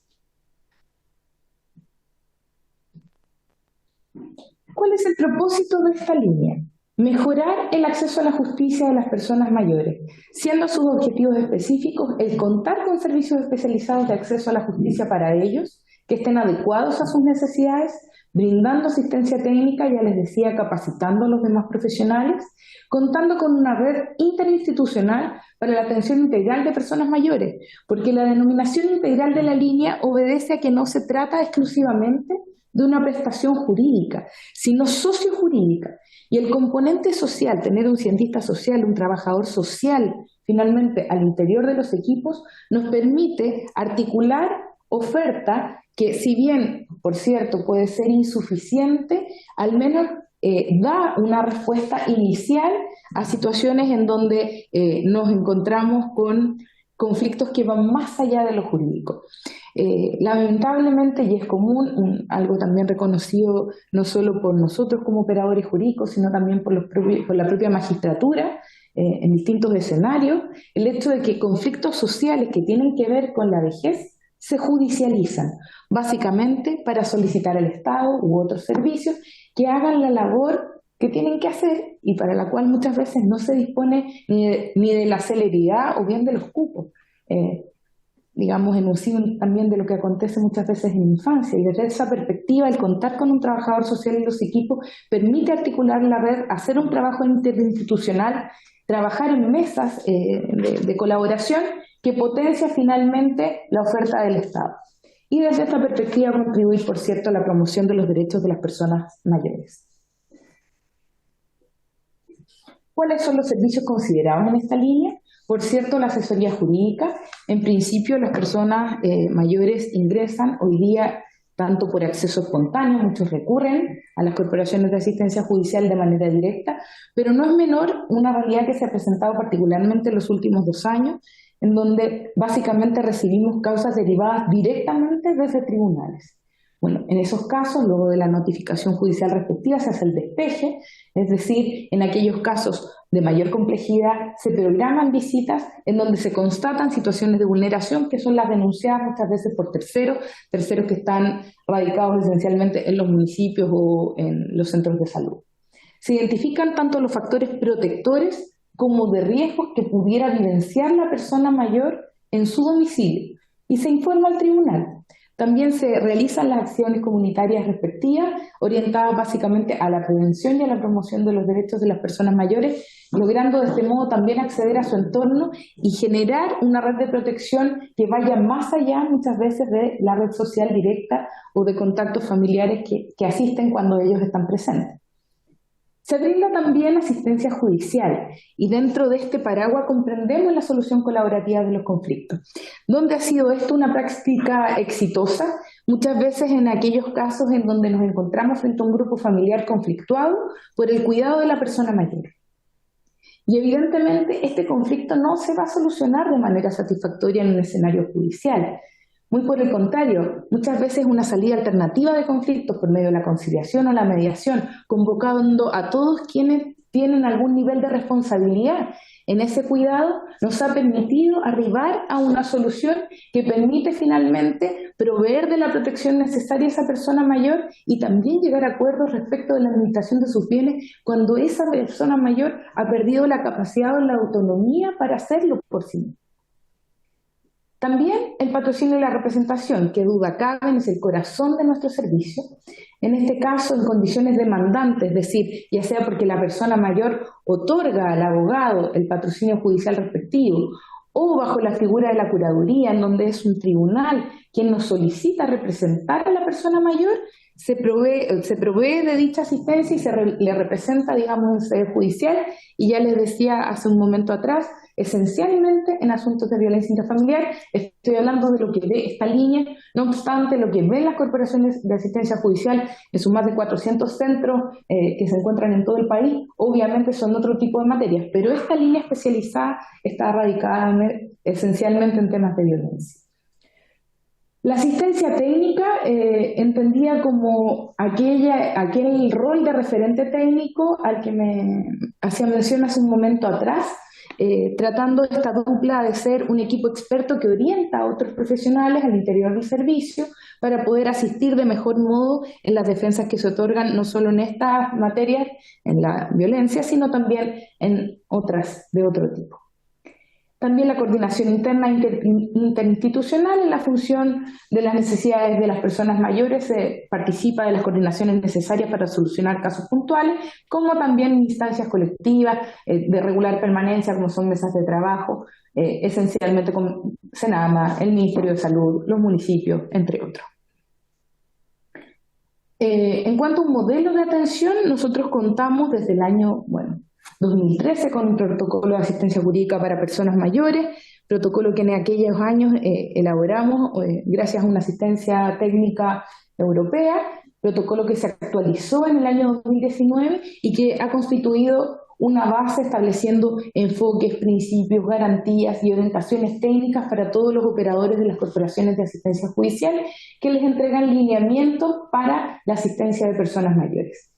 ¿Cuál es el propósito de esta línea? Mejorar el acceso a la justicia de las personas mayores, siendo sus objetivos específicos el contar con servicios especializados de acceso a la justicia para ellos, que estén adecuados a sus necesidades, brindando asistencia técnica, ya les decía, capacitando a los demás profesionales, contando con una red interinstitucional para la atención integral de personas mayores, porque la denominación integral de la línea obedece a que no se trata exclusivamente de una prestación jurídica, sino sociojurídica. Y el componente social, tener un cientista social, un trabajador social, finalmente al interior de los equipos, nos permite articular oferta que, si bien, por cierto, puede ser insuficiente, al menos da una respuesta inicial a situaciones en donde nos encontramos con conflictos que van más allá de lo jurídico. Lamentablemente, y es común, algo también reconocido no solo por nosotros como operadores jurídicos, sino también por la propia magistratura, en distintos escenarios, el hecho de que conflictos sociales que tienen que ver con la vejez se judicializan, básicamente para solicitar al Estado u otros servicios que hagan la labor que tienen que hacer y para la cual muchas veces no se dispone ni de la celeridad o bien de los cupos. Digamos, en un símil también de lo que acontece muchas veces en infancia. Y desde esa perspectiva, el contar con un trabajador social en los equipos permite articular la red, hacer un trabajo interinstitucional, trabajar en mesas de colaboración que potencia finalmente la oferta del Estado. Y desde esta perspectiva contribuir, por cierto, a la promoción de los derechos de las personas mayores. ¿Cuáles son los servicios considerados en esta línea? Por cierto, la asesoría jurídica. En principio, las personas mayores ingresan hoy día tanto por acceso espontáneo, muchos recurren a las corporaciones de asistencia judicial de manera directa, pero no es menor una realidad que se ha presentado particularmente en los últimos 2 años, en donde básicamente recibimos causas derivadas directamente desde tribunales. Bueno, en esos casos, luego de la notificación judicial respectiva, se hace el despeje, es decir, en aquellos casos de mayor complejidad se programan visitas en donde se constatan situaciones de vulneración que son las denunciadas muchas veces por terceros que están radicados esencialmente en los municipios o en los centros de salud. Se identifican tanto los factores protectores como de riesgos que pudiera vivenciar la persona mayor en su domicilio y se informa al tribunal. También se realizan las acciones comunitarias respectivas, orientadas básicamente a la prevención y a la promoción de los derechos de las personas mayores, logrando de este modo también acceder a su entorno y generar una red de protección que vaya más allá muchas veces de la red social directa o de contactos familiares que asisten cuando ellos están presentes. Se brinda también asistencia judicial y dentro de este paraguas comprendemos la solución colaborativa de los conflictos. ¿Dónde ha sido esto una práctica exitosa? Muchas veces en aquellos casos en donde nos encontramos frente a un grupo familiar conflictuado por el cuidado de la persona mayor. Y evidentemente este conflicto no se va a solucionar de manera satisfactoria en un escenario judicial. Muy por el contrario, muchas veces una salida alternativa de conflictos por medio de la conciliación o la mediación, convocando a todos quienes tienen algún nivel de responsabilidad en ese cuidado, nos ha permitido arribar a una solución que permite finalmente proveer de la protección necesaria a esa persona mayor y también llegar a acuerdos respecto de la administración de sus bienes cuando esa persona mayor ha perdido la capacidad o la autonomía para hacerlo por sí misma. También el patrocinio y la representación, que duda cabe, es el corazón de nuestro servicio. En este caso, en condiciones demandantes, es decir, ya sea porque la persona mayor otorga al abogado el patrocinio judicial respectivo, o bajo la figura de la curaduría, en donde es un tribunal quien nos solicita representar a la persona mayor se provee de dicha asistencia y le representa, digamos, en sede judicial, y ya les decía hace un momento atrás, esencialmente en asuntos de violencia intrafamiliar. Estoy hablando de lo que ve esta línea. No obstante, lo que ven las corporaciones de asistencia judicial en sus más de 400 centros que se encuentran en todo el país, obviamente son otro tipo de materias, pero esta línea especializada está radicada esencialmente en temas de violencia. La asistencia técnica entendía como aquel rol de referente técnico al que me hacía mención hace un momento atrás, tratando esta dupla de ser un equipo experto que orienta a otros profesionales al interior del servicio para poder asistir de mejor modo en las defensas que se otorgan no solo en estas materias, en la violencia, sino también en otras de otro tipo. También la coordinación interna interinstitucional en la función de las necesidades de las personas mayores, se participa de las coordinaciones necesarias para solucionar casos puntuales, como también instancias colectivas de regular permanencia, como son mesas de trabajo, esencialmente con Senama, el Ministerio de Salud, los municipios, entre otros. En cuanto a un modelo de atención, nosotros contamos desde el año 2013 con un protocolo de asistencia jurídica para personas mayores, protocolo que en aquellos años elaboramos gracias a una asistencia técnica europea, protocolo que se actualizó en el año 2019 y que ha constituido una base estableciendo enfoques, principios, garantías y orientaciones técnicas para todos los operadores de las corporaciones de asistencia judicial que les entregan lineamientos para la asistencia de personas mayores.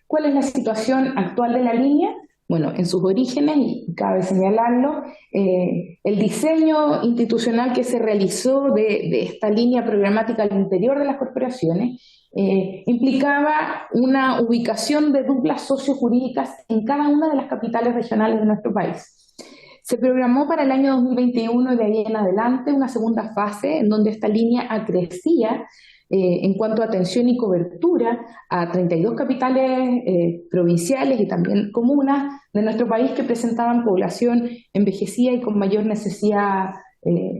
¿Cuál es la situación actual de la línea? Bueno, en sus orígenes, y cabe señalarlo, el diseño institucional que se realizó de esta línea programática al interior de las corporaciones implicaba una ubicación de duplas sociojurídicas en cada una de las capitales regionales de nuestro país. Se programó para el año 2021 y de ahí en adelante una segunda fase en donde esta línea acrecía en cuanto a atención y cobertura a 32 capitales provinciales y también comunas de nuestro país que presentaban población envejecida y con mayor necesidad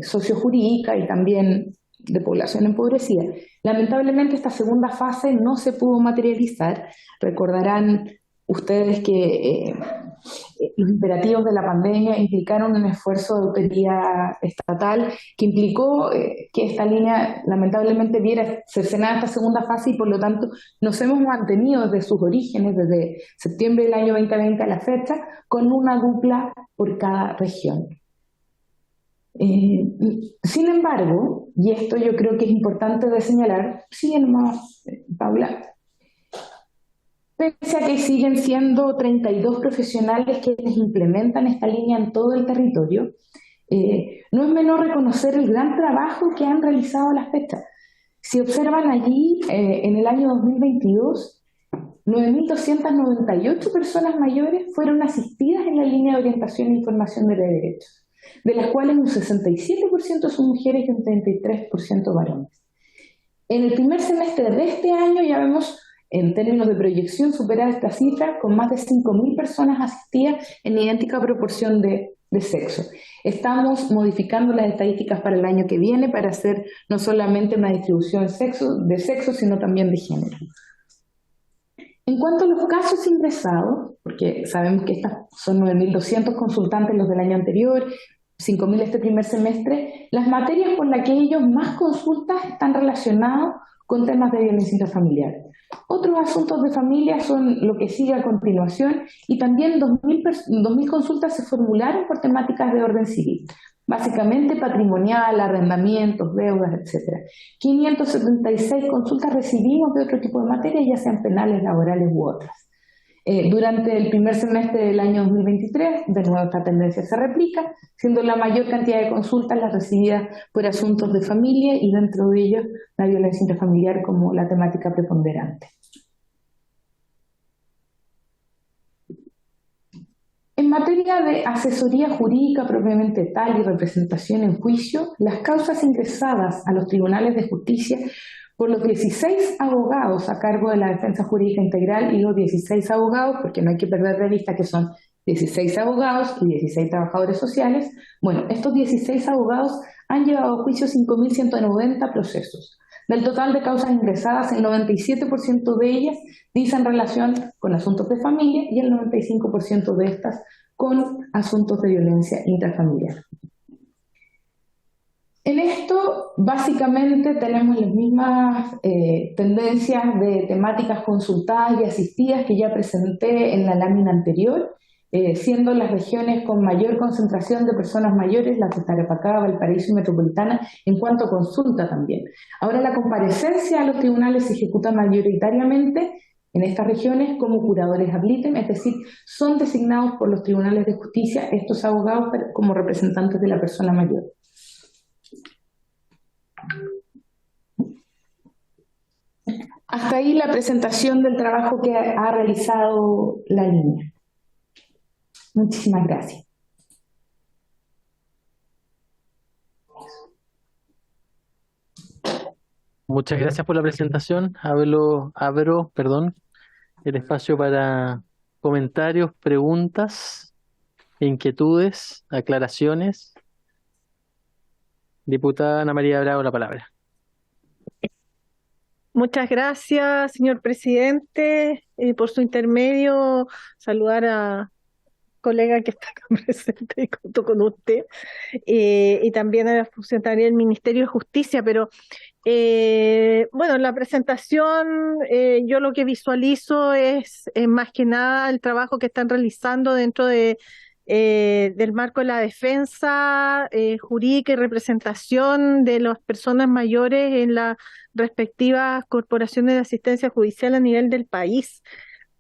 sociojurídica y también de población empobrecida. Lamentablemente esta segunda fase no se pudo materializar. Recordarán ustedes que los imperativos de la pandemia implicaron un esfuerzo de autoridad estatal que implicó que esta línea lamentablemente viera cercenada esta segunda fase y por lo tanto nos hemos mantenido desde sus orígenes, desde septiembre del año 2020 a la fecha, con una dupla por cada región. Sin embargo, y esto yo creo que es importante de señalar, siguen más, Paula, pese a que siguen siendo 32 profesionales quienes implementan esta línea en todo el territorio, no es menor reconocer el gran trabajo que han realizado a la fecha. Si observan allí, en el año 2022, 9.298 personas mayores fueron asistidas en la línea de orientación e información de derechos, de las cuales un 67% son mujeres y un 33% varones. En el primer semestre de este año ya vemos, en términos de proyección, superar esta cifra con más de 5.000 personas asistidas en idéntica proporción de sexo. Estamos modificando las estadísticas para el año que viene para hacer no solamente una distribución de sexo, sino también de género. En cuanto a los casos ingresados, porque sabemos que estas son 9.200 consultantes los del año anterior, 5.000 este primer semestre, las materias por las que ellos más consultas están relacionados con temas de violencia intrafamiliar. Otros asuntos de familia son lo que sigue a continuación y también 2.000 consultas se formularon por temáticas de orden civil, básicamente patrimonial, arrendamientos, deudas, etc. 576 consultas recibimos de otro tipo de materias, ya sean penales, laborales u otras. Durante el primer semestre del año 2023, de nuevo esta tendencia se replica, siendo la mayor cantidad de consultas las recibidas por asuntos de familia y dentro de ellos la violencia intrafamiliar como la temática preponderante. En materia de asesoría jurídica propiamente tal y representación en juicio, las causas ingresadas a los tribunales de justicia por los 16 abogados a cargo de la defensa jurídica integral, y los 16 abogados porque no hay que perder de vista que son 16 abogados y 16 trabajadores sociales. Bueno, estos 16 abogados han llevado a juicio 5.190 procesos. Del total de causas ingresadas, el 97% de ellas dicen relación con asuntos de familia y el 95% de estas con asuntos de violencia intrafamiliar. En esto, básicamente, tenemos las mismas tendencias de temáticas consultadas y asistidas que ya presenté en la lámina anterior, siendo las regiones con mayor concentración de personas mayores, las de Tarapacá, Valparaíso y Metropolitana, en cuanto a consulta también. Ahora, la comparecencia a los tribunales se ejecuta mayoritariamente en estas regiones como curadores ad litem, es decir, son designados por los tribunales de justicia estos abogados como representantes de la persona mayor. Hasta ahí la presentación del trabajo que ha realizado la línea. Muchísimas gracias. Muchas gracias por la presentación. Abro, el espacio para comentarios, preguntas, inquietudes, aclaraciones. Diputada Ana María Bravo, la palabra. Muchas gracias, señor presidente. Por su intermedio, saludar a colega que está acá presente junto con usted, y también a la funcionaria del Ministerio de Justicia, pero bueno, la presentación, yo lo que visualizo es más que nada el trabajo que están realizando dentro del marco de la defensa jurídica y representación de las personas mayores en las respectivas corporaciones de asistencia judicial a nivel del país.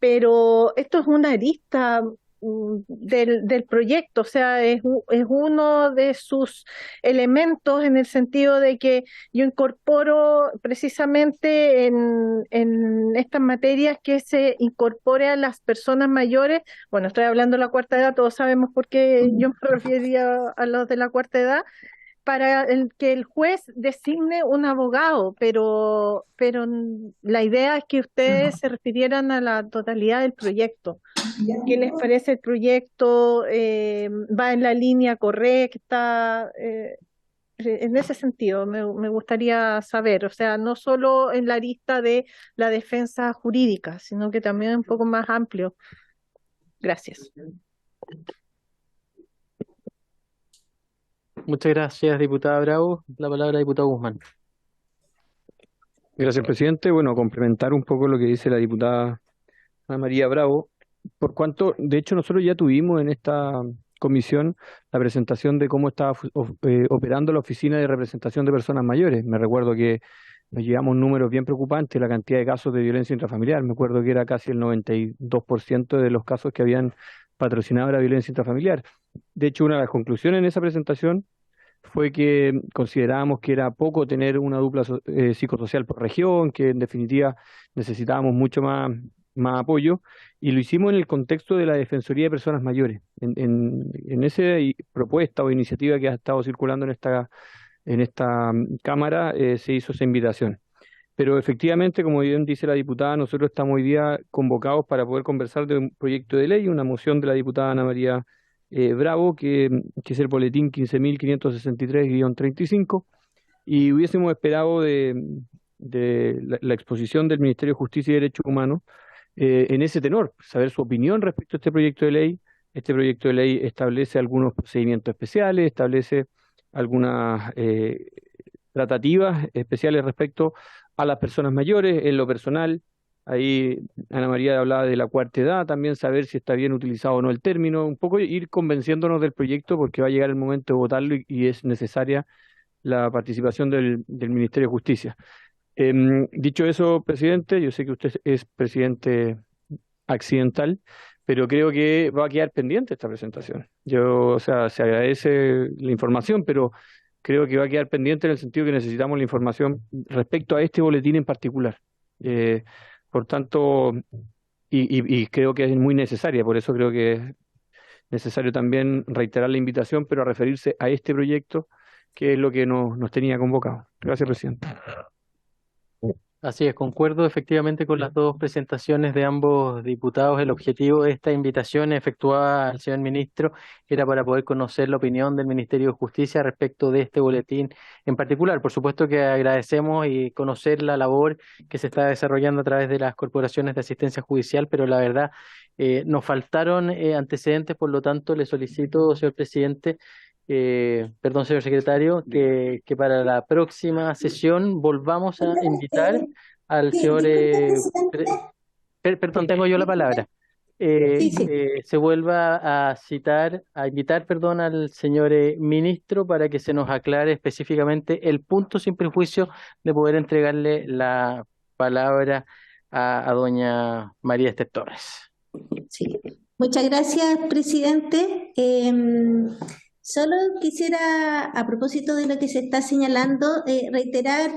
Pero esto es una arista del proyecto, o sea, es uno de sus elementos en el sentido de que yo incorporo precisamente en estas materias que se incorpore a las personas mayores. Bueno, estoy hablando de la cuarta edad, todos sabemos por qué yo me refería a los de la cuarta edad, para que el juez designe un abogado, pero la idea es que ustedes se refirieran a la totalidad del proyecto. ¿Qué les parece el proyecto? ¿Va en la línea correcta? En ese sentido me gustaría saber, o sea, no solo en la arista de la defensa jurídica, sino que también un poco más amplio. Gracias. Muchas gracias, diputada Bravo. La palabra, diputado Guzmán. Gracias, presidente. Bueno, complementar un poco lo que dice la diputada Ana María Bravo, por cuanto, de hecho, nosotros ya tuvimos en esta comisión la presentación de cómo estaba operando la Oficina de Representación de Personas Mayores. Me recuerdo que nos llevamos números bien preocupantes, la cantidad de casos de violencia intrafamiliar. Me acuerdo que era casi el 92% de los casos que habían patrocinado la violencia intrafamiliar. De hecho, una de las conclusiones en esa presentación fue que considerábamos que era poco tener una dupla psicosocial por región, que en definitiva necesitábamos mucho más apoyo, y lo hicimos en el contexto de la Defensoría de Personas Mayores. En esa propuesta o iniciativa que ha estado circulando en esta Cámara, se hizo esa invitación. Pero efectivamente, como bien dice la diputada, nosotros estamos hoy día convocados para poder conversar de un proyecto de ley, una moción de la diputada Ana María Bravo, que es el boletín 15.563-35, y hubiésemos esperado de la exposición del Ministerio de Justicia y Derechos Humanos en ese tenor, saber su opinión respecto a este proyecto de ley. Este proyecto de ley establece algunos procedimientos especiales, establece algunas tratativas especiales respecto a las personas mayores. En lo personal, ahí Ana María hablaba de la cuarta edad, también saber si está bien utilizado o no el término, un poco ir convenciéndonos del proyecto, porque va a llegar el momento de votarlo y es necesaria la participación del Ministerio de Justicia. Dicho eso, presidente, yo sé que usted es presidente accidental, pero creo que va a quedar pendiente esta presentación. O sea, se agradece la información, pero creo que va a quedar pendiente en el sentido que necesitamos la información respecto a este boletín en particular. Por tanto, y creo que es muy necesaria, por eso creo que es necesario también reiterar la invitación, pero a referirse a este proyecto, que es lo que nos tenía convocado. Gracias, presidente. Así es, concuerdo efectivamente con las dos presentaciones de ambos diputados. El objetivo de esta invitación efectuada al señor ministro era para poder conocer la opinión del Ministerio de Justicia respecto de este boletín en particular. Por supuesto que agradecemos y conocer la labor que se está desarrollando a través de las corporaciones de asistencia judicial, pero la verdad nos faltaron antecedentes, por lo tanto le solicito, señor presidente, perdón, señor secretario, que para la próxima sesión volvamos a invitar al señor, perdón, tengo yo la palabra, se vuelva a citar, a invitar, perdón, al señor ministro para que se nos aclare específicamente el punto sin prejuicio de poder entregarle la palabra a doña María Esther Torres. Sí. Muchas gracias, presidente. Solo quisiera, a propósito de lo que se está señalando, reiterar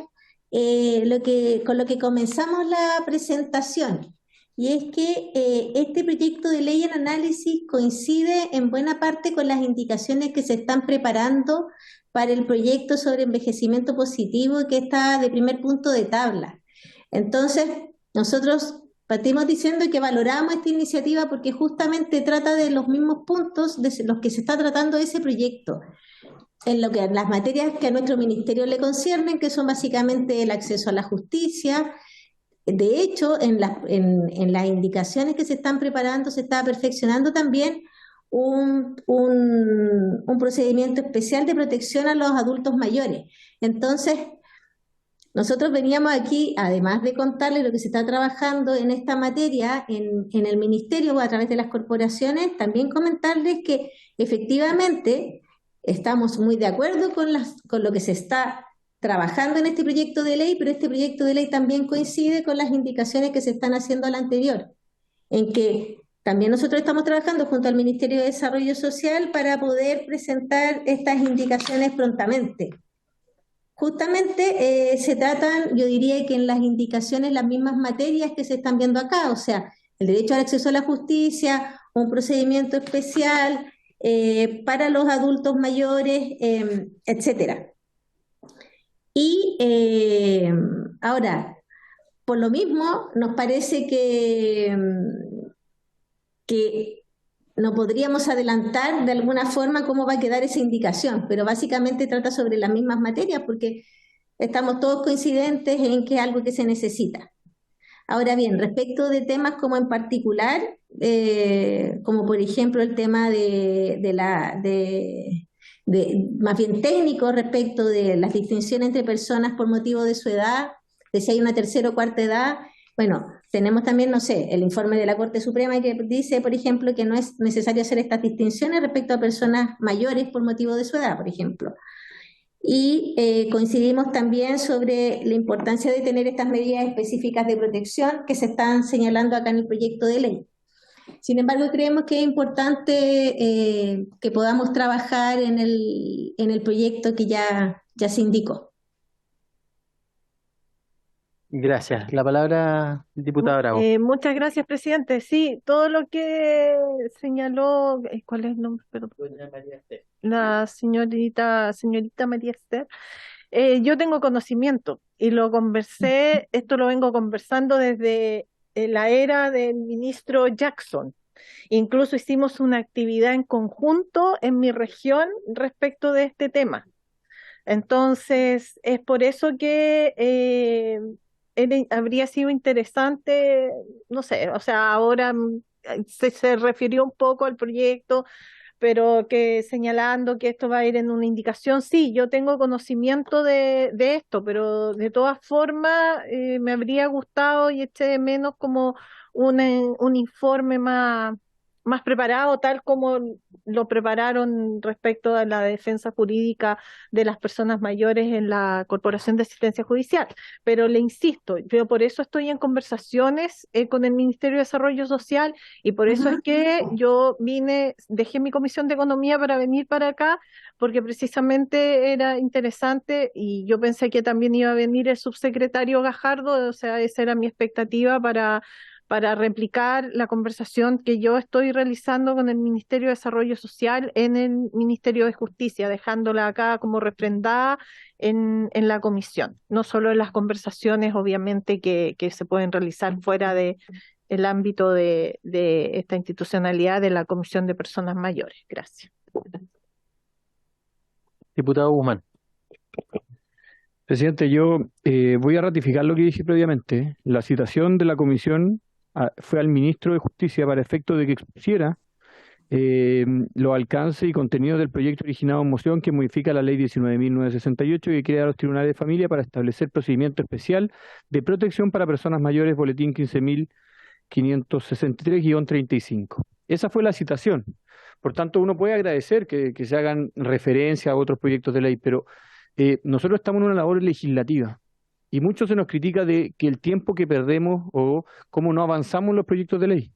con lo que comenzamos la presentación, y es que este proyecto de ley en análisis coincide en buena parte con las indicaciones que se están preparando para el proyecto sobre envejecimiento positivo, que está de primer punto de tabla. Entonces, nosotros partimos diciendo que valoramos esta iniciativa porque justamente trata de los mismos puntos de los que se está tratando ese proyecto, en las materias que a nuestro ministerio le conciernen, que son básicamente el acceso a la justicia. De hecho, en las indicaciones que se están preparando, se está perfeccionando también un procedimiento especial de protección a los adultos mayores. Entonces, nosotros veníamos aquí, además de contarles lo que se está trabajando en esta materia en el ministerio o a través de las corporaciones, también comentarles que efectivamente estamos muy de acuerdo con lo que se está trabajando en este proyecto de ley, pero este proyecto de ley también coincide con las indicaciones que se están haciendo al anterior, en que también nosotros estamos trabajando junto al Ministerio de Desarrollo Social para poder presentar estas indicaciones prontamente. Justamente se tratan, yo diría que en las indicaciones, las mismas materias que se están viendo acá, o sea, el derecho al acceso a la justicia, un procedimiento especial para los adultos mayores, etcétera. Y ahora, por lo mismo, nos parece que no podríamos adelantar de alguna forma cómo va a quedar esa indicación, pero básicamente trata sobre las mismas materias porque estamos todos coincidentes en que es algo que se necesita. Ahora bien, respecto de temas como en particular, como por ejemplo el tema más bien técnico respecto de las distinciones entre personas por motivo de su edad, de si hay una tercera o cuarta edad, bueno, tenemos también, no sé, el informe de la Corte Suprema que dice, por ejemplo, que no es necesario hacer estas distinciones respecto a personas mayores por motivo de su edad, por ejemplo. Y coincidimos también sobre la importancia de tener estas medidas específicas de protección que se están señalando acá en el proyecto de ley. Sin embargo, creemos que es importante que podamos trabajar en el proyecto que ya se indicó. Gracias. La palabra, diputada Bravo. Muchas gracias, presidente. Sí, todo lo que señaló, ¿cuál es el nombre? Perdón. La señorita María Esther. Yo tengo conocimiento y lo conversé, esto lo vengo conversando desde la era del ministro Jackson. Incluso hicimos una actividad en conjunto en mi región respecto de este tema. Entonces, es por eso que habría sido interesante, no sé, o sea, ahora se refirió un poco al proyecto, pero que señalando que esto va a ir en una indicación, sí, yo tengo conocimiento de esto, pero de todas formas me habría gustado y eché de menos como un informe más preparado, tal como lo prepararon respecto a la defensa jurídica de las personas mayores en la Corporación de Asistencia Judicial. Pero le insisto, yo por eso estoy en conversaciones con el Ministerio de Desarrollo Social y por eso es que yo dejé mi Comisión de Economía para venir para acá, porque precisamente era interesante y yo pensé que también iba a venir el subsecretario Gajardo, o sea, esa era mi expectativa para para replicar la conversación que yo estoy realizando con el Ministerio de Desarrollo Social en el Ministerio de Justicia, dejándola acá como refrendada en la comisión, no solo en las conversaciones, obviamente, que se pueden realizar fuera de el ámbito de esta institucionalidad de la Comisión de Personas Mayores. Gracias. Diputado Guzmán. Presidente, yo voy a ratificar lo que dije previamente. La citación de la comisión fue al ministro de Justicia para efecto de que expusiera los alcances y contenidos del proyecto originado en moción que modifica la ley 19.968 que crea los tribunales de familia para establecer procedimiento especial de protección para personas mayores, boletín 15.563-35. Esa fue la citación. Por tanto, uno puede agradecer que se hagan referencia a otros proyectos de ley, pero nosotros estamos en una labor legislativa y mucho se nos critica de que el tiempo que perdemos o cómo no avanzamos en los proyectos de ley.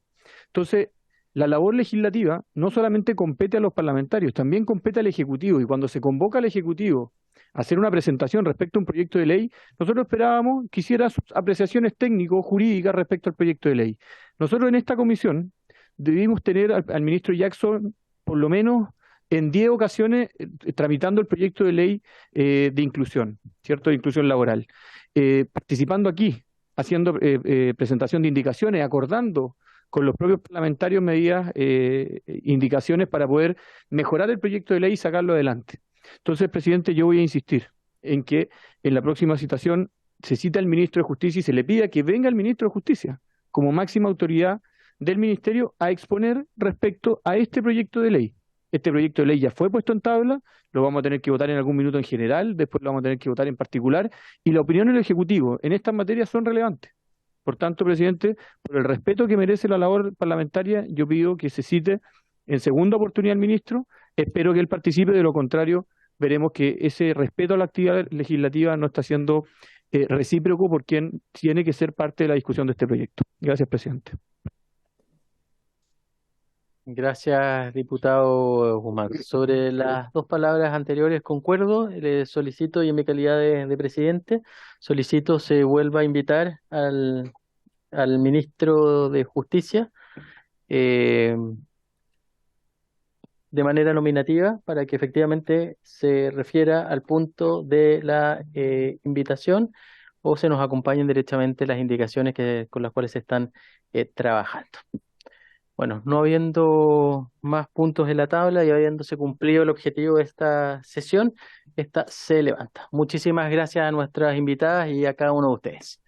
Entonces, la labor legislativa no solamente compete a los parlamentarios, también compete al Ejecutivo, y cuando se convoca al Ejecutivo a hacer una presentación respecto a un proyecto de ley, nosotros esperábamos que hiciera sus apreciaciones técnico-jurídicas respecto al proyecto de ley. Nosotros en esta comisión debimos tener al ministro Jackson por lo menos en 10 ocasiones tramitando el proyecto de ley de inclusión, ¿cierto? De inclusión laboral. Participando aquí, haciendo presentación de indicaciones, acordando con los propios parlamentarios medidas, indicaciones para poder mejorar el proyecto de ley y sacarlo adelante. Entonces, presidente, yo voy a insistir en que en la próxima citación se cita al ministro de Justicia y se le pida que venga el ministro de Justicia como máxima autoridad del ministerio a exponer respecto a este proyecto de ley. Este proyecto de ley ya fue puesto en tabla, lo vamos a tener que votar en algún minuto en general, después lo vamos a tener que votar en particular, y la opinión del Ejecutivo en estas materias son relevantes. Por tanto, presidente, por el respeto que merece la labor parlamentaria, yo pido que se cite en segunda oportunidad al ministro. Espero que él participe, de lo contrario, veremos que ese respeto a la actividad legislativa no está siendo recíproco por quien tiene que ser parte de la discusión de este proyecto. Gracias, presidente. Gracias, diputado Guzmán. Sobre las dos palabras anteriores concuerdo, le solicito, y en mi calidad de presidente, solicito se vuelva a invitar al ministro de Justicia de manera nominativa para que efectivamente se refiera al punto de la invitación o se nos acompañen directamente las indicaciones con las cuales se están trabajando. Bueno, no habiendo más puntos en la tabla y habiéndose cumplido el objetivo de esta sesión, esta se levanta. Muchísimas gracias a nuestras invitadas y a cada uno de ustedes.